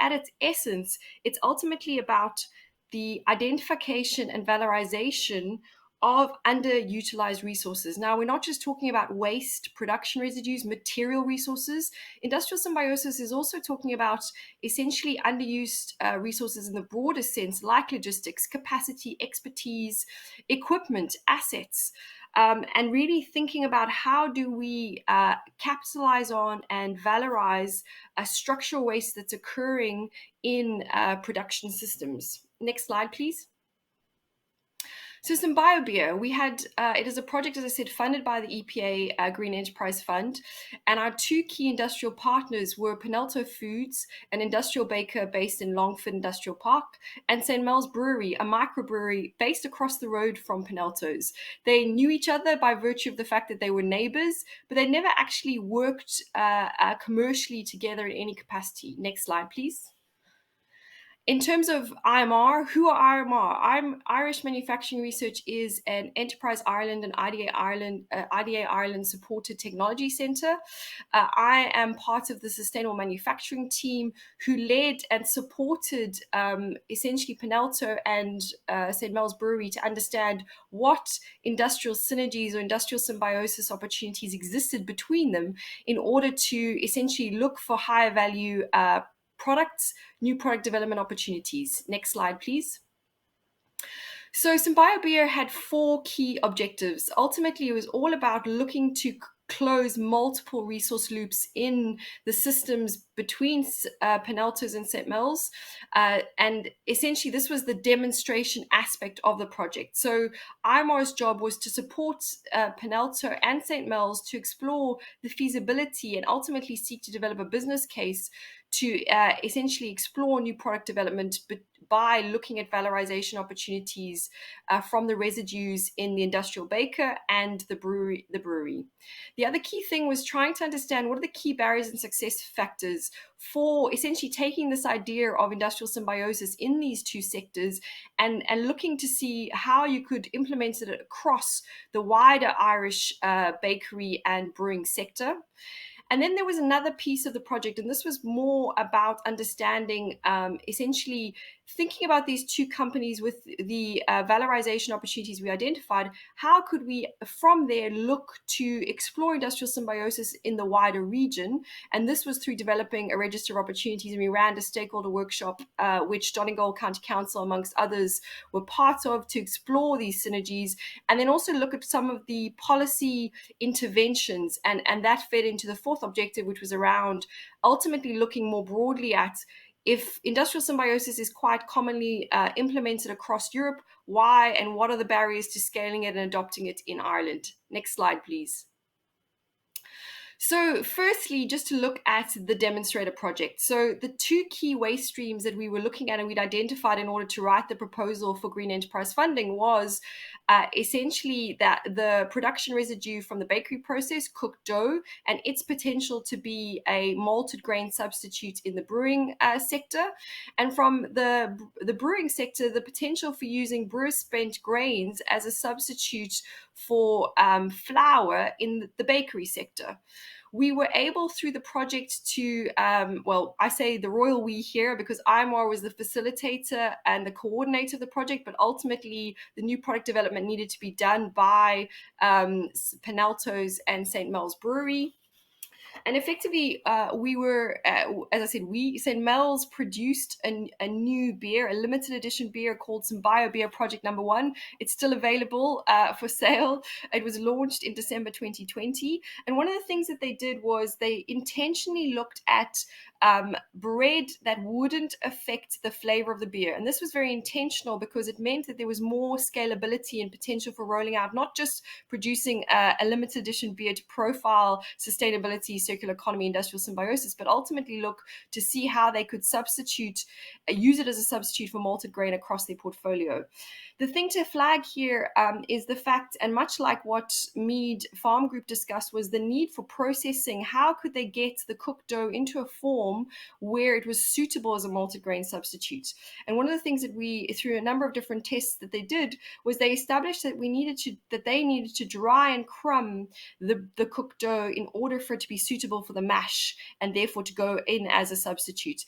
at its essence, it's ultimately about the identification and valorization of underutilized resources. Now, we're not just talking about waste, production residues, material resources. Industrial symbiosis is also talking about essentially underused resources in the broader sense, like logistics, capacity, expertise, equipment, assets, and really thinking about how do we capitalize on and valorize a structural waste that's occurring in production systems. Next slide, please. So SymBioBio, we had, it is a project, as I said, funded by the EPA Green Enterprise Fund. And our two key industrial partners were Penalto Foods, an industrial baker based in Longford Industrial Park, and St. Mel's Brewery, a microbrewery based across the road from Penalto's. They knew each other by virtue of the fact that they were neighbors, but they never actually worked commercially together in any capacity. Next slide, please. In terms of IMR, who are IMR? Irish Manufacturing Research is an Enterprise Ireland and IDA Ireland supported technology centre. I am part of the sustainable manufacturing team who led and supported essentially Penalto and St. Mel's Brewery to understand what industrial synergies or industrial symbiosis opportunities existed between them in order to essentially look for higher value products, new product development opportunities. Next slide, please. So SymBioBio had four key objectives. Ultimately, it was all about looking to close multiple resource loops in the systems between Penalto's and St. Mel's. And essentially, this was the demonstration aspect of the project. So IMR's job was to support Penalto and St. Mel's to explore the feasibility and ultimately seek to develop a business case to essentially explore new product development by looking at valorization opportunities from the residues in the industrial baker and the brewery. The other key thing was trying to understand what are the key barriers and success factors for essentially taking this idea of industrial symbiosis in these two sectors and looking to see how you could implement it across the wider Irish bakery and brewing sector. And then there was another piece of the project, and this was more about understanding, essentially thinking about these two companies with the valorization opportunities we identified. How could we, from there, look to explore industrial symbiosis in the wider region? And this was through developing a register of opportunities, and we ran a stakeholder workshop, which Donegal County Council, amongst others, were part of to explore these synergies, and then also look at some of the policy interventions, and that fed into the fourth objective, which was around ultimately looking more broadly at if industrial symbiosis is quite commonly implemented across Europe, why and what are the barriers to scaling it and adopting it in Ireland? Next slide, please. So firstly, just to look at the demonstrator project. So the two key waste streams that we were looking at and we'd identified in order to write the proposal for Green Enterprise funding was essentially that the production residue from the bakery process, cooked dough, and its potential to be a malted grain substitute in the brewing sector. And from the brewing sector, the potential for using brewer spent grains as a substitute for flour in the bakery sector. We were able through the project to, well, I say the royal we here because IMR was the facilitator and the coordinator of the project, but ultimately the new product development needed to be done by Penalto's and St. Mel's Brewery. And effectively, we were, as I said, St. Mel's produced a new beer, a limited edition beer called Bio Beer Project Number 1. It's still available for sale. It was launched in December 2020. And one of the things that they did was they intentionally looked at bread that wouldn't affect the flavor of the beer. And this was very intentional because it meant that there was more scalability and potential for rolling out, not just producing a limited edition beer to profile sustainability, circular economy, industrial symbiosis, but ultimately look to see how they could use it as a substitute for malted grain across their portfolio. The thing to flag here is the fact, and much like what Mead Farm Group discussed, was the need for processing. How could they get the cooked dough into a form where it was suitable as a malted grain substitute? And one of the things that through a number of different tests that they did, was they established that they needed to dry and crumb the cooked dough in order for it to be suitable for the mash and therefore to go in as a substitute.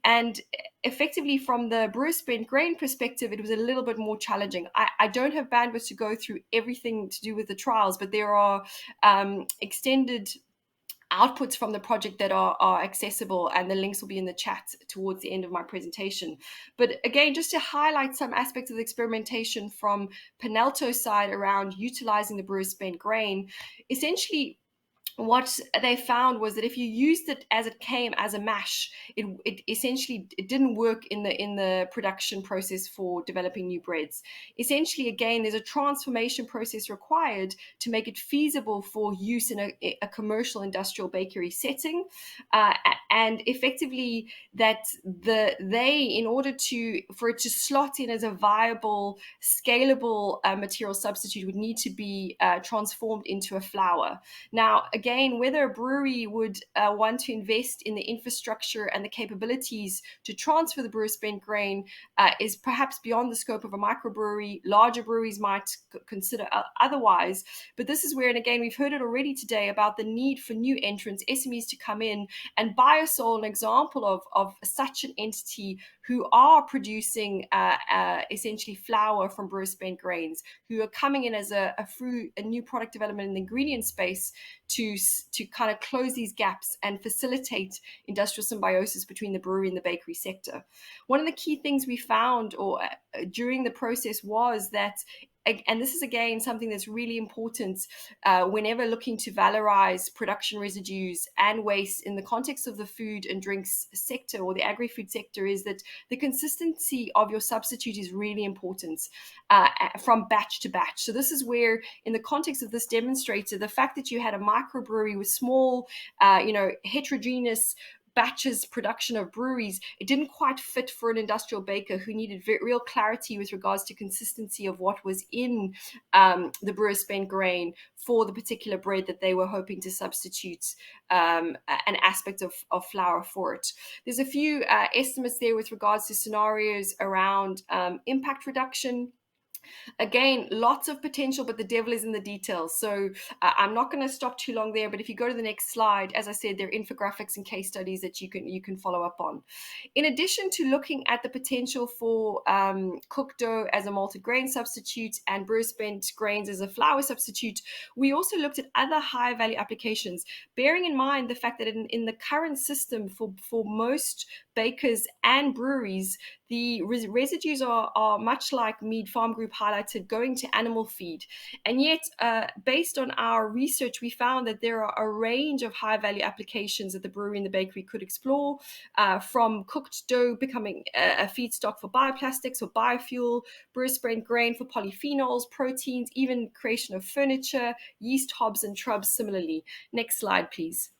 And effectively, from the brewer spent grain perspective, it was a little bit more challenging. I don't have bandwidth to go through everything to do with the trials, but there are extended outputs from the project that are accessible, and the links will be in the chat towards the end of my presentation. But again, just to highlight some aspects of the experimentation from Penalto's side around utilizing the brewer spent grain, essentially what they found was that if you used it as it came as a mash, it essentially didn't work in the production process for developing new breads. Essentially, again, there's a transformation process required to make it feasible for use in a commercial industrial bakery setting, and effectively that in order for it to slot in as a viable, scalable material substitute, would need to be transformed into a flour. Now, again, whether a brewery would want to invest in the infrastructure and the capabilities to transfer the brewer spent grain is perhaps beyond the scope of a microbrewery. Larger breweries might consider otherwise. But this is where, and again, we've heard it already today about the need for new entrants, SMEs, to come in. And Biosol, an example of such an entity who are producing essentially flour from brewer spent grains, who are coming in as a new product development in the ingredient space to kind of close these gaps and facilitate industrial symbiosis between the brewery and the bakery sector. One of the key things we found during the process was that, and this is again something that's really important whenever looking to valorize production residues and waste in the context of the food and drinks sector or the agri-food sector, is that the consistency of your substitute is really important from batch to batch. So this is where, in the context of this demonstrator, the fact that you had a microbrewery with small, heterogeneous batches production of breweries, it didn't quite fit for an industrial baker who needed real clarity with regards to consistency of what was in the brewer spent grain for the particular bread that they were hoping to substitute an aspect of flour for it. There's a few estimates there with regards to scenarios around impact reduction. Again, lots of potential, but the devil is in the details. So I'm not going to stop too long there, but if you go to the next slide, as I said, there are infographics and case studies that you can follow up on. In addition to looking at the potential for cooked dough as a malted grain substitute and brewer spent grains as a flour substitute, we also looked at other high value applications, bearing in mind the fact that in the current system for most bakers and breweries, the residues are much like Mead Farm Group highlighted, going to animal feed. And yet, based on our research, we found that there are a range of high-value applications that the brewery and the bakery could explore, from cooked dough becoming a feedstock for bioplastics or biofuel, brewer spent grain for polyphenols, proteins, even creation of furniture, yeast, hobs, and shrubs similarly. Next slide, please.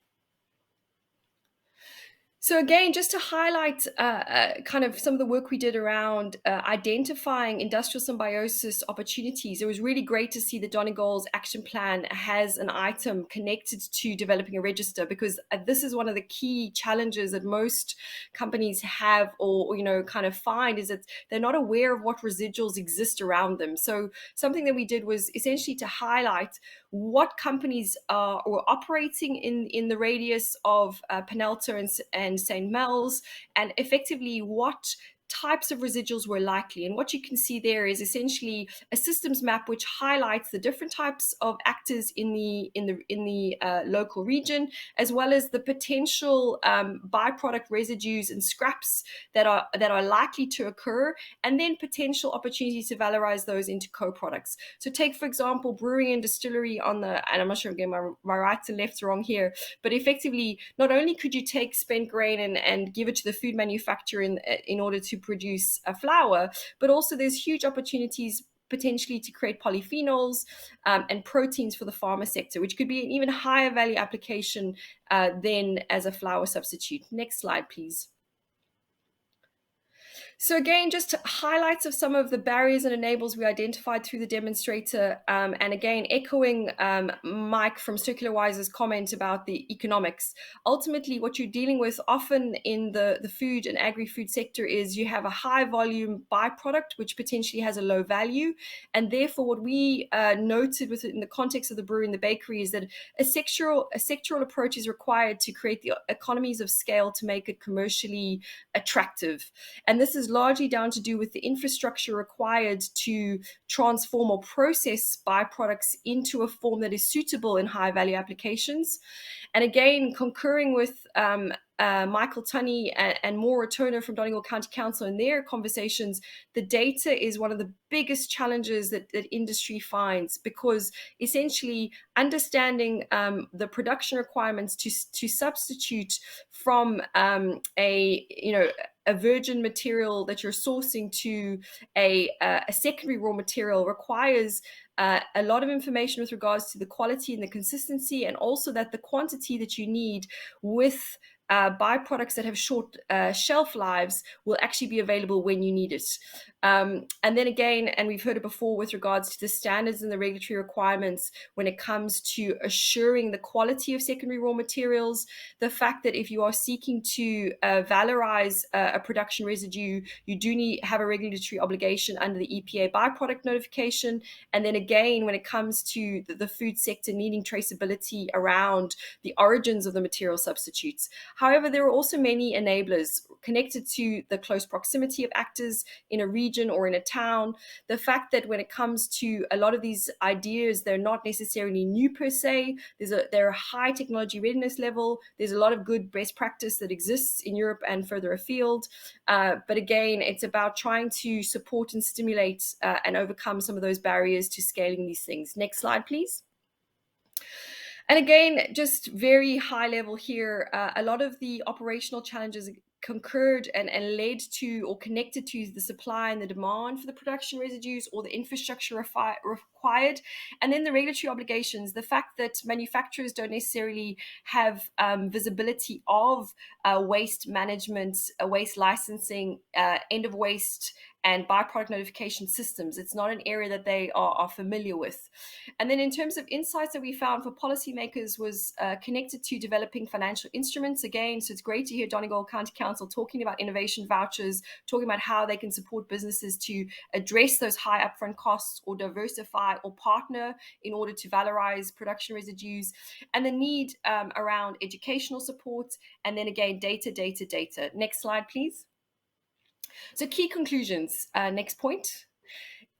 So again, just to highlight kind of some of the work we did around identifying industrial symbiosis opportunities, it was really great to see that Donegal's action plan has an item connected to developing a register, because this is one of the key challenges that most companies have, or kind of find, is that they're not aware of what residuals exist around them. So something that we did was essentially to highlight what companies were operating in the radius of Penelter and St. Mel's, and effectively what types of residuals were likely. And what you can see there is essentially a systems map which highlights the different types of actors in the local region, as well as the potential byproduct residues and scraps that are likely to occur, and then potential opportunities to valorize those into co-products. So take, for example, brewing and distillery and I'm not sure I'm getting my rights and lefts wrong here, but effectively, not only could you take spent grain and give it to the food manufacturer in order to produce a flour, but also there's huge opportunities potentially to create polyphenols and proteins for the pharma sector, which could be an even higher value application than as a flour substitute. Next slide, please. So again, just highlights of some of the barriers and enables we identified through the demonstrator, and again, echoing Mike from CircularWise's comment about the economics. Ultimately, what you're dealing with often in the food and agri-food sector is you have a high volume byproduct, which potentially has a low value. And therefore, what we noted in the context of the brewery and the bakery is that a sectoral approach is required to create the economies of scale to make it commercially attractive. And this is largely down to do with the infrastructure required to transform or process byproducts into a form that is suitable in high value applications. And again, concurring with Michael Tunney and Maura Turner from Donegal County Council in their conversations, the data is one of the biggest challenges that industry finds, because essentially understanding the production requirements to substitute from a virgin material that you're sourcing to a secondary raw material requires a lot of information with regards to the quality and the consistency, and also that the quantity that you need with byproducts that have short shelf lives will actually be available when you need it. And then again, and we've heard it before with regards to the standards and the regulatory requirements when it comes to assuring the quality of secondary raw materials, the fact that if you are seeking to valorize a production residue, you do have a regulatory obligation under the EPA byproduct notification. And then again, when it comes to the food sector needing traceability around the origins of the material substitutes. However, there are also many enablers connected to the close proximity of actors in a region or in a town. The fact that when it comes to a lot of these ideas, they're not necessarily new per se. They're a high technology readiness level. There's a lot of good best practice that exists in Europe and further afield. But again, it's about trying to support and stimulate and overcome some of those barriers to scaling these things. Next slide, please. And again, just very high level here, a lot of the operational challenges concurred and led to or connected to the supply and the demand for the production residues or the infrastructure required. And then the regulatory obligations, the fact that manufacturers don't necessarily have visibility of waste management, waste licensing, end of waste, and byproduct notification systems. It's not an area that they are familiar with. And then in terms of insights that we found for policymakers was connected to developing financial instruments. Again, so it's great to hear Donegal County Council talking about innovation vouchers, talking about how they can support businesses to address those high upfront costs or diversify or partner in order to valorize production residues, and the need around educational support, and then again, data. Next slide, please. So key conclusions, next point.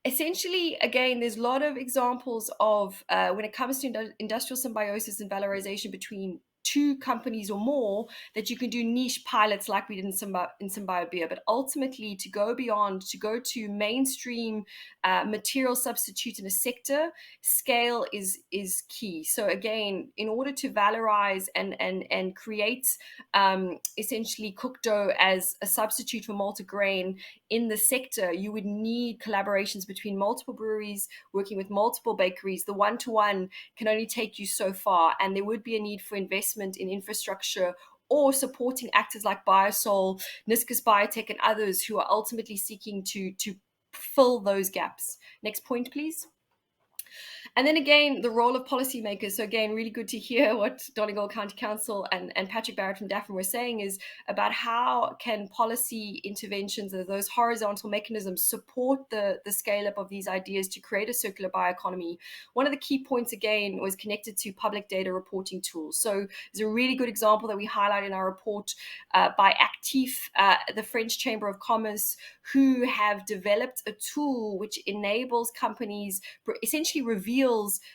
Essentially, again, there's a lot of examples of when it comes to industrial symbiosis and valorization between two companies or more, that you can do niche pilots like we did in Symbiobia, but ultimately to go beyond, to go to mainstream material substitute in a sector, scale is key. So again, in order to valorize and create essentially cooked dough as a substitute for multigrain in the sector, you would need collaborations between multiple breweries, working with multiple bakeries. The one-to-one can only take you so far, and there would be a need for investment in infrastructure or supporting actors like Biosol, Niscus Biotech, and others who are ultimately seeking to fill those gaps. Next point, please. And then again, the role of policymakers. So again, really good to hear what Donegal County Council and Patrick Barrett from DAFN were saying is about how can policy interventions or those horizontal mechanisms support the scale up of these ideas to create a circular bioeconomy. One of the key points again was connected to public data reporting tools. So there's a really good example that we highlight in our report by Actif, the French Chamber of Commerce, who have developed a tool which enables companies, essentially reveals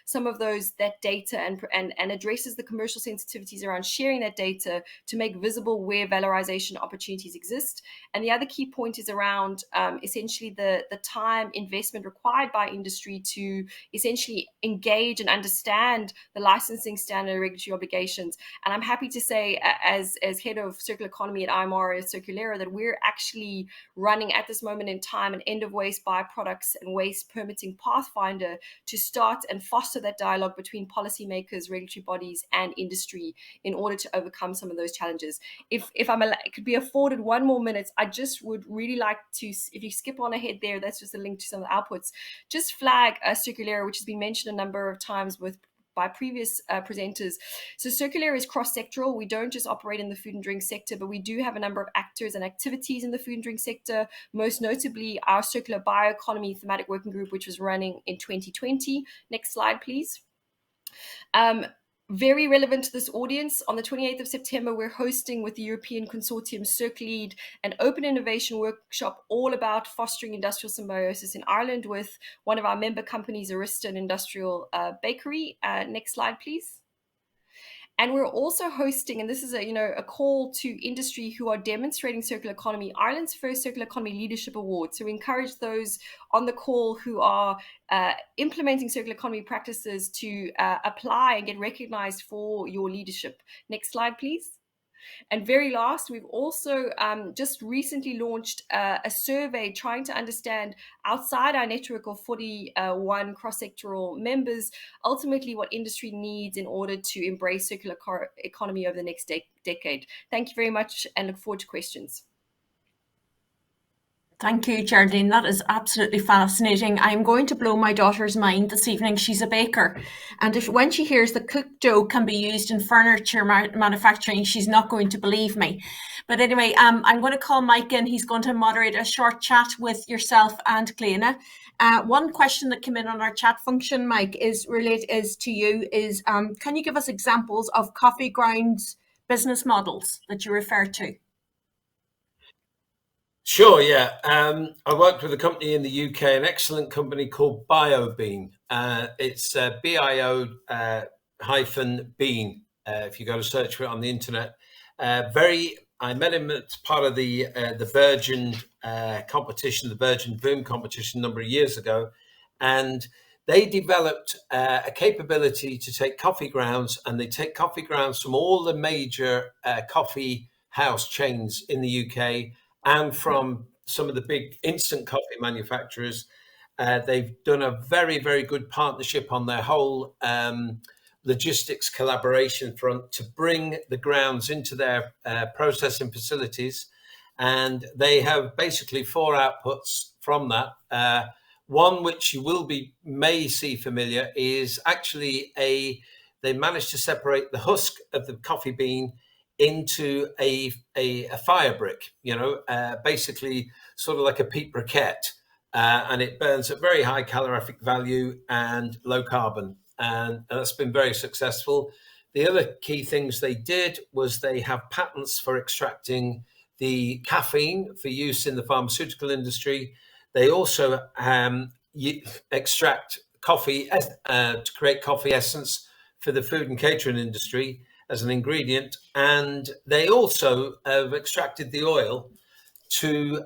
some of that data and addresses the commercial sensitivities around sharing that data to make visible where valorization opportunities exist. And the other key point is around essentially the time investment required by industry to essentially engage and understand the licensing standard and regulatory obligations. And I'm happy to say, as head of circular economy at IMR at Circulera, that we're actually running at this moment in time an end of waste byproducts and waste permitting pathfinder to start and foster that dialogue between policymakers, regulatory bodies, and industry in order to overcome some of those challenges. If could be afforded one more minute, I just would really like to, if you skip on ahead there, that's just a link to some of the outputs, just flag Circulera, which has been mentioned a number of times by previous presenters. So Circulera is cross-sectoral. We don't just operate in the food and drink sector, but we do have a number of actors and activities in the food and drink sector, most notably our Circular Bioeconomy Thematic Working Group, which was running in 2020. Next slide, please. Very relevant to this audience, on the 28th of September, we're hosting with the European Consortium CircLead an open innovation workshop all about fostering industrial symbiosis in Ireland with one of our member companies, Arista, an industrial bakery. Next slide, please. And we're also hosting, and this is a call to industry who are demonstrating circular economy, Ireland's first Circular Economy Leadership Award. So we encourage those on the call who are implementing circular economy practices to apply and get recognized for your leadership. Next slide, please. And very last, we've also just recently launched a survey trying to understand, outside our network of 41 cross-sectoral members, ultimately what industry needs in order to embrace circular economy over the next decade. Thank you very much and look forward to questions. Thank you, Geraldine. That is absolutely fascinating. I'm going to blow my daughter's mind this evening. She's a baker. And when she hears that cooked dough can be used in furniture manufacturing, she's not going to believe me. But anyway, I'm going to call Mike in. He's going to moderate a short chat with yourself and Cleena. One question that came in on our chat function, Mike, is to you, is can you give us examples of coffee grounds business models that you refer to? Sure, yeah. I worked with a company in the UK, an excellent company called BioBean. It's BIO -bean, if you go to search for it on the internet. I met him as part of the Virgin competition, the Virgin Boom competition a number of years ago. And they developed a capability to take coffee grounds, and they take coffee grounds from all the major coffee house chains in the UK and from some of the big instant coffee manufacturers. They've done a very, very good partnership on their whole logistics collaboration front to bring the grounds into their processing facilities. And they have basically 4 outputs from that. One which you may see familiar is actually they managed to separate the husk of the coffee bean into a fire brick, basically sort of like a peat briquette, and it burns at very high calorific value and low carbon, and that's been very successful. The other key things they did was they have patents for extracting the caffeine for use in the pharmaceutical industry. They also extract coffee to create coffee essence for the food and catering industry as an ingredient, and they also have extracted the oil to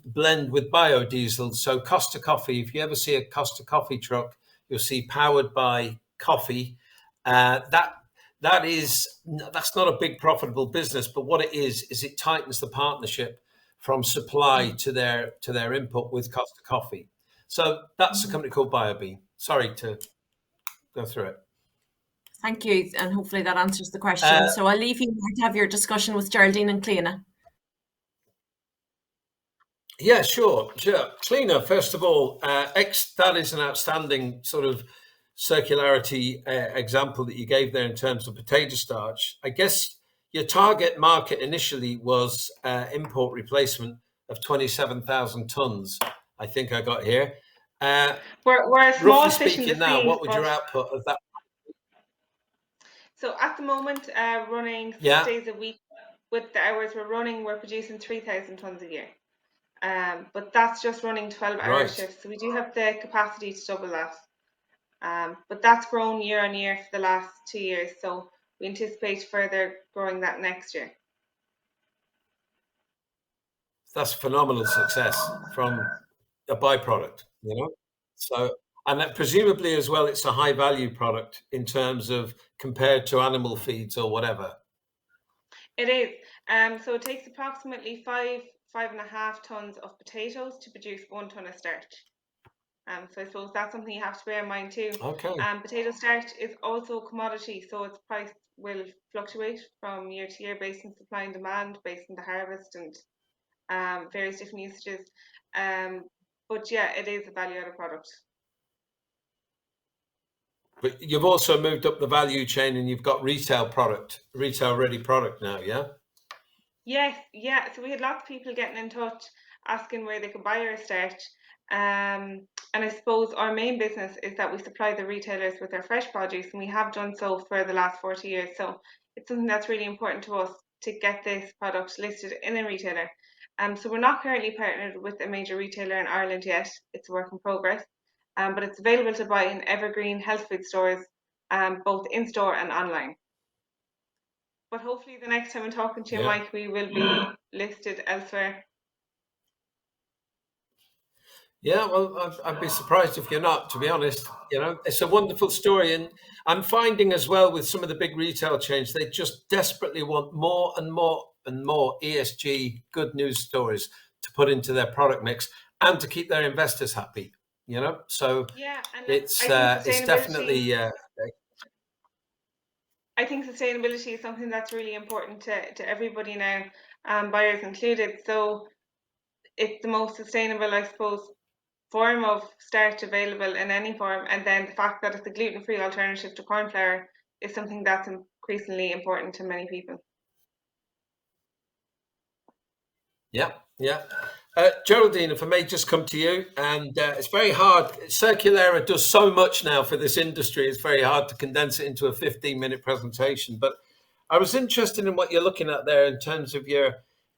blend with biodiesel. So Costa Coffee, if you ever see a Costa Coffee truck, you'll see powered by coffee. That's not a big profitable business, but what it is it tightens the partnership from supply to their input with Costa Coffee. So that's a company called BioBean. Sorry to go through it. Thank you, and hopefully that answers the question. So I'll leave you to have your discussion with Geraldine and Cleena. Yeah, sure. Cleena, first of all, that is an outstanding sort of circularity example that you gave there in terms of potato starch. I guess your target market initially was import replacement of 27,000 tons, I think I got here. We're a small Roughly fish in the speaking now, sea, what would your output of that? So at the moment, running 6 Yeah. days a week with the hours we're running, we're producing 3,000 tons a year. But that's just running 12-hour Right. shifts. So we do have the capacity to double that. But that's grown year on year for the last 2 years. So we anticipate further growing that next year. That's phenomenal success from a byproduct, you know. So, and that presumably as well, it's a high value product in terms of compared to animal feeds or whatever. It is. So it takes approximately 5.5 tons of potatoes to produce 1 ton of starch. So I suppose that's something you have to bear in mind too. Okay. Potato starch is also a commodity, so its price will fluctuate from year to year based on supply and demand, based on the harvest and various different usages. But yeah, it is a value-added product. But you've also moved up the value chain and you've got retail ready product now, yeah? Yes, yeah. So we had lots of people getting in touch asking where they could buy our starch. And I suppose our main business is that we supply the retailers with their fresh produce, and we have done so for the last 40 years. So it's something that's really important to us to get this product listed in a retailer. So we're not currently partnered with a major retailer in Ireland yet. It's a work in progress. But it's available to buy in evergreen health food stores, both in store and online. But hopefully the next time I'm talking to you, Yeah. Mike, we will be listed elsewhere. Yeah, well, I'd be surprised if you're not, to be honest. You know, it's a wonderful story. And I'm finding as well with some of the big retail chains, they just desperately want more and more and more ESG good news stories to put into their product mix and to keep their investors happy, you know? So Yeah, and it's sustainability, definitely... I think sustainability is something that's really important to everybody now, buyers included. So it's the most sustainable, I suppose, form of starch available in any form. And then the fact that it's a gluten-free alternative to corn flour is something that's increasingly important to many people. Yeah, yeah. Geraldine, if I may just come to you, and it's very hard. Circulara does so much now for this industry. It's very hard to condense it into a 15-minute presentation. But I was interested in what you're looking at there in terms of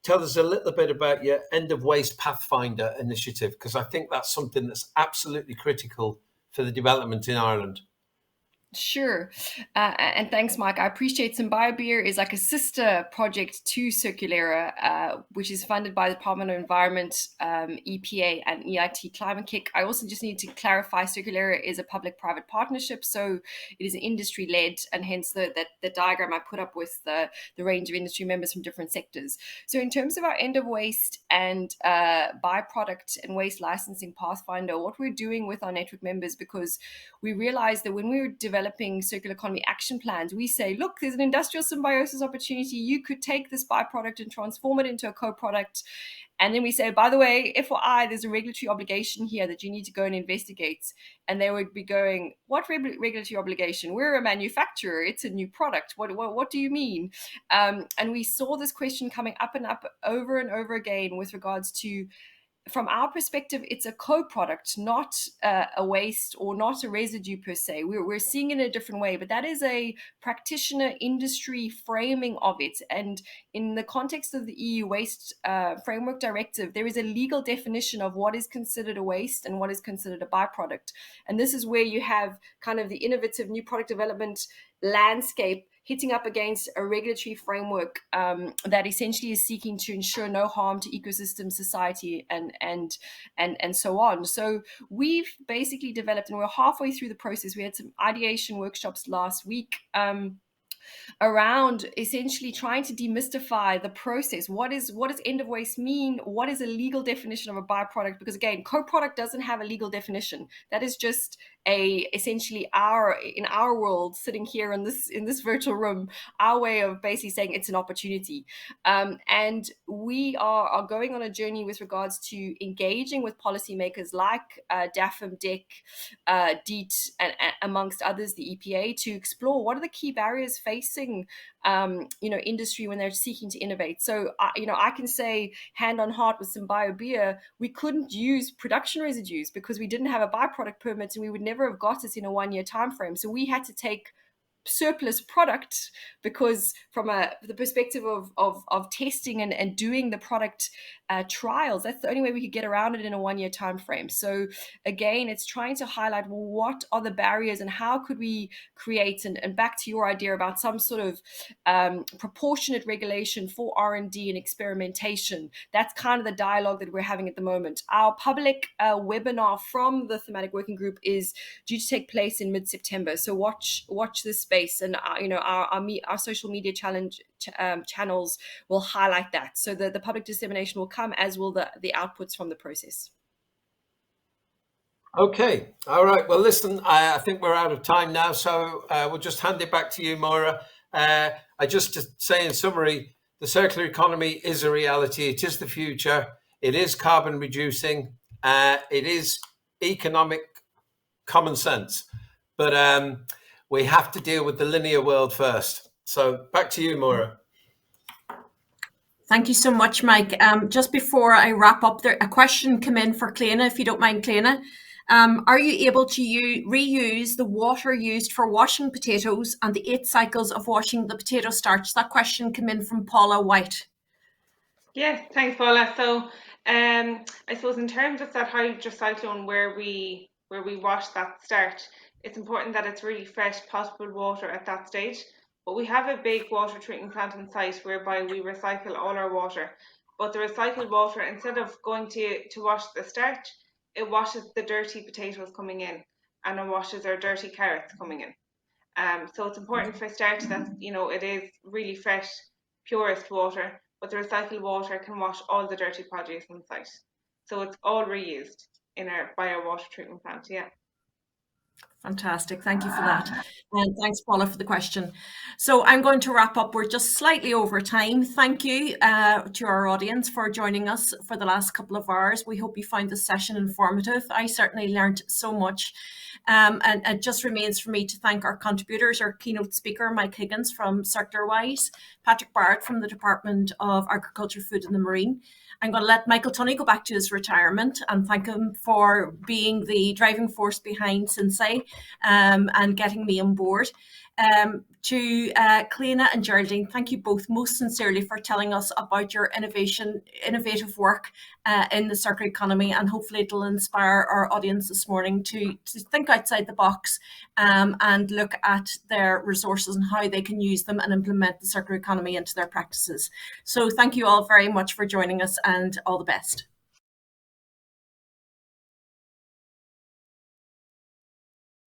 tell us a little bit about your End of Waste Pathfinder initiative, because I think that's something that's absolutely critical for the development in Ireland. Sure. And thanks, Mike. I appreciate SymBioBeer is like a sister project to Circulara, which is funded by the Department of Environment, EPA, and EIT Climate Kick. I also just need to clarify Circulara is a public-private partnership, so it is industry-led, and hence the diagram I put up with the range of industry members from different sectors. So in terms of our end of waste and byproduct and waste licensing Pathfinder, what we're doing with our network members, because we realized that when we were developing circular economy action plans, we say, look, there's an industrial symbiosis opportunity. You could take this byproduct and transform it into a co-product. And then we say, by the way, FYI, there's a regulatory obligation here that you need to go and investigate. And they would be going, what regulatory obligation? We're a manufacturer. It's a new product. What do you mean? And we saw this question coming up and up over and over again with regards to, from our perspective, it's a co-product, not a waste or not a residue per se. We're seeing it in a different way, but that is a practitioner industry framing of it. And in the context of the EU Waste Framework Directive, there is a legal definition of what is considered a waste and what is considered a byproduct. And this is where you have kind of the innovative new product development landscape hitting up against a regulatory framework that essentially is seeking to ensure no harm to ecosystem, society, and so on. So we've basically developed, and we're halfway through the process. We had some ideation workshops last week. around essentially trying to demystify the process. What does end of waste mean? What is a legal definition of a byproduct? Because again, co-product doesn't have a legal definition. That is just essentially in our world, sitting here in this virtual room, our way of basically saying it's an opportunity. And we are going on a journey with regards to engaging with policymakers like DAFM, DEC, DEET, and amongst others, the EPA, to explore what are the key barriers facing industry when they're seeking to innovate. So I can say hand on heart with some bio-beer, we couldn't use production residues because we didn't have a byproduct permit, and we would never have got it in a 1-year time frame. So we had to take surplus product, because from the perspective of testing and doing the product trials, that's the only way we could get around it in a 1-year time frame. So again, it's trying to highlight, well, what are the barriers and how could we create, and back to your idea about some sort of proportionate regulation for R&D and experimentation. That's kind of the dialogue that we're having at the moment. Our public webinar from the thematic working group is due to take place in mid-September, so watch this space, and our social media channels will highlight that. So the public dissemination will come, as will the outputs from the process. Okay, all right. Well, listen, I think we're out of time now, so we'll just hand it back to you, Maura. I just to say in summary, the circular economy is a reality. It is the future. It is carbon reducing. It is economic common sense. But we have to deal with the linear world first. So back to you, Maura. Thank you so much, Mike. Just before I wrap up, there a question came in for Cleana, if you don't mind, Cleana. Are you able to reuse the water used for washing potatoes and the 8 cycles of washing the potato starch? That question came in from Paula White. Yes, thanks, Paula. So I suppose in terms of that hydrocyclone where we wash that starch, it's important that it's really fresh, potable water at that stage. But we have a big water treatment plant on site whereby we recycle all our water. But the recycled water, instead of going to wash the starch, it washes the dirty potatoes coming in, and it washes our dirty carrots coming in. So it's important for starch that it is really fresh, purest water, but the recycled water can wash all the dirty produce on site. So it's all reused by our water treatment plant. Yeah. Fantastic. Thank you for that. And thanks, Paula, for the question. So I'm going to wrap up. We're just slightly over time. Thank you to our audience for joining us for the last couple of hours. We hope you found this session informative. I certainly learned so much. And it just remains for me to thank our contributors, our keynote speaker, Mike Higgins from CircularWise, Patrick Barrett from the Department of Agriculture, Food and the Marine. I'm going to let Michael Tunney go back to his retirement and thank him for being the driving force behind Sensei and getting me on board. To Cleana and Geraldine, thank you both most sincerely for telling us about your innovative work in the circular economy, and hopefully it'll inspire our audience this morning to think outside the box and look at their resources and how they can use them and implement the circular economy into their practices. So thank you all very much for joining us, and all the best.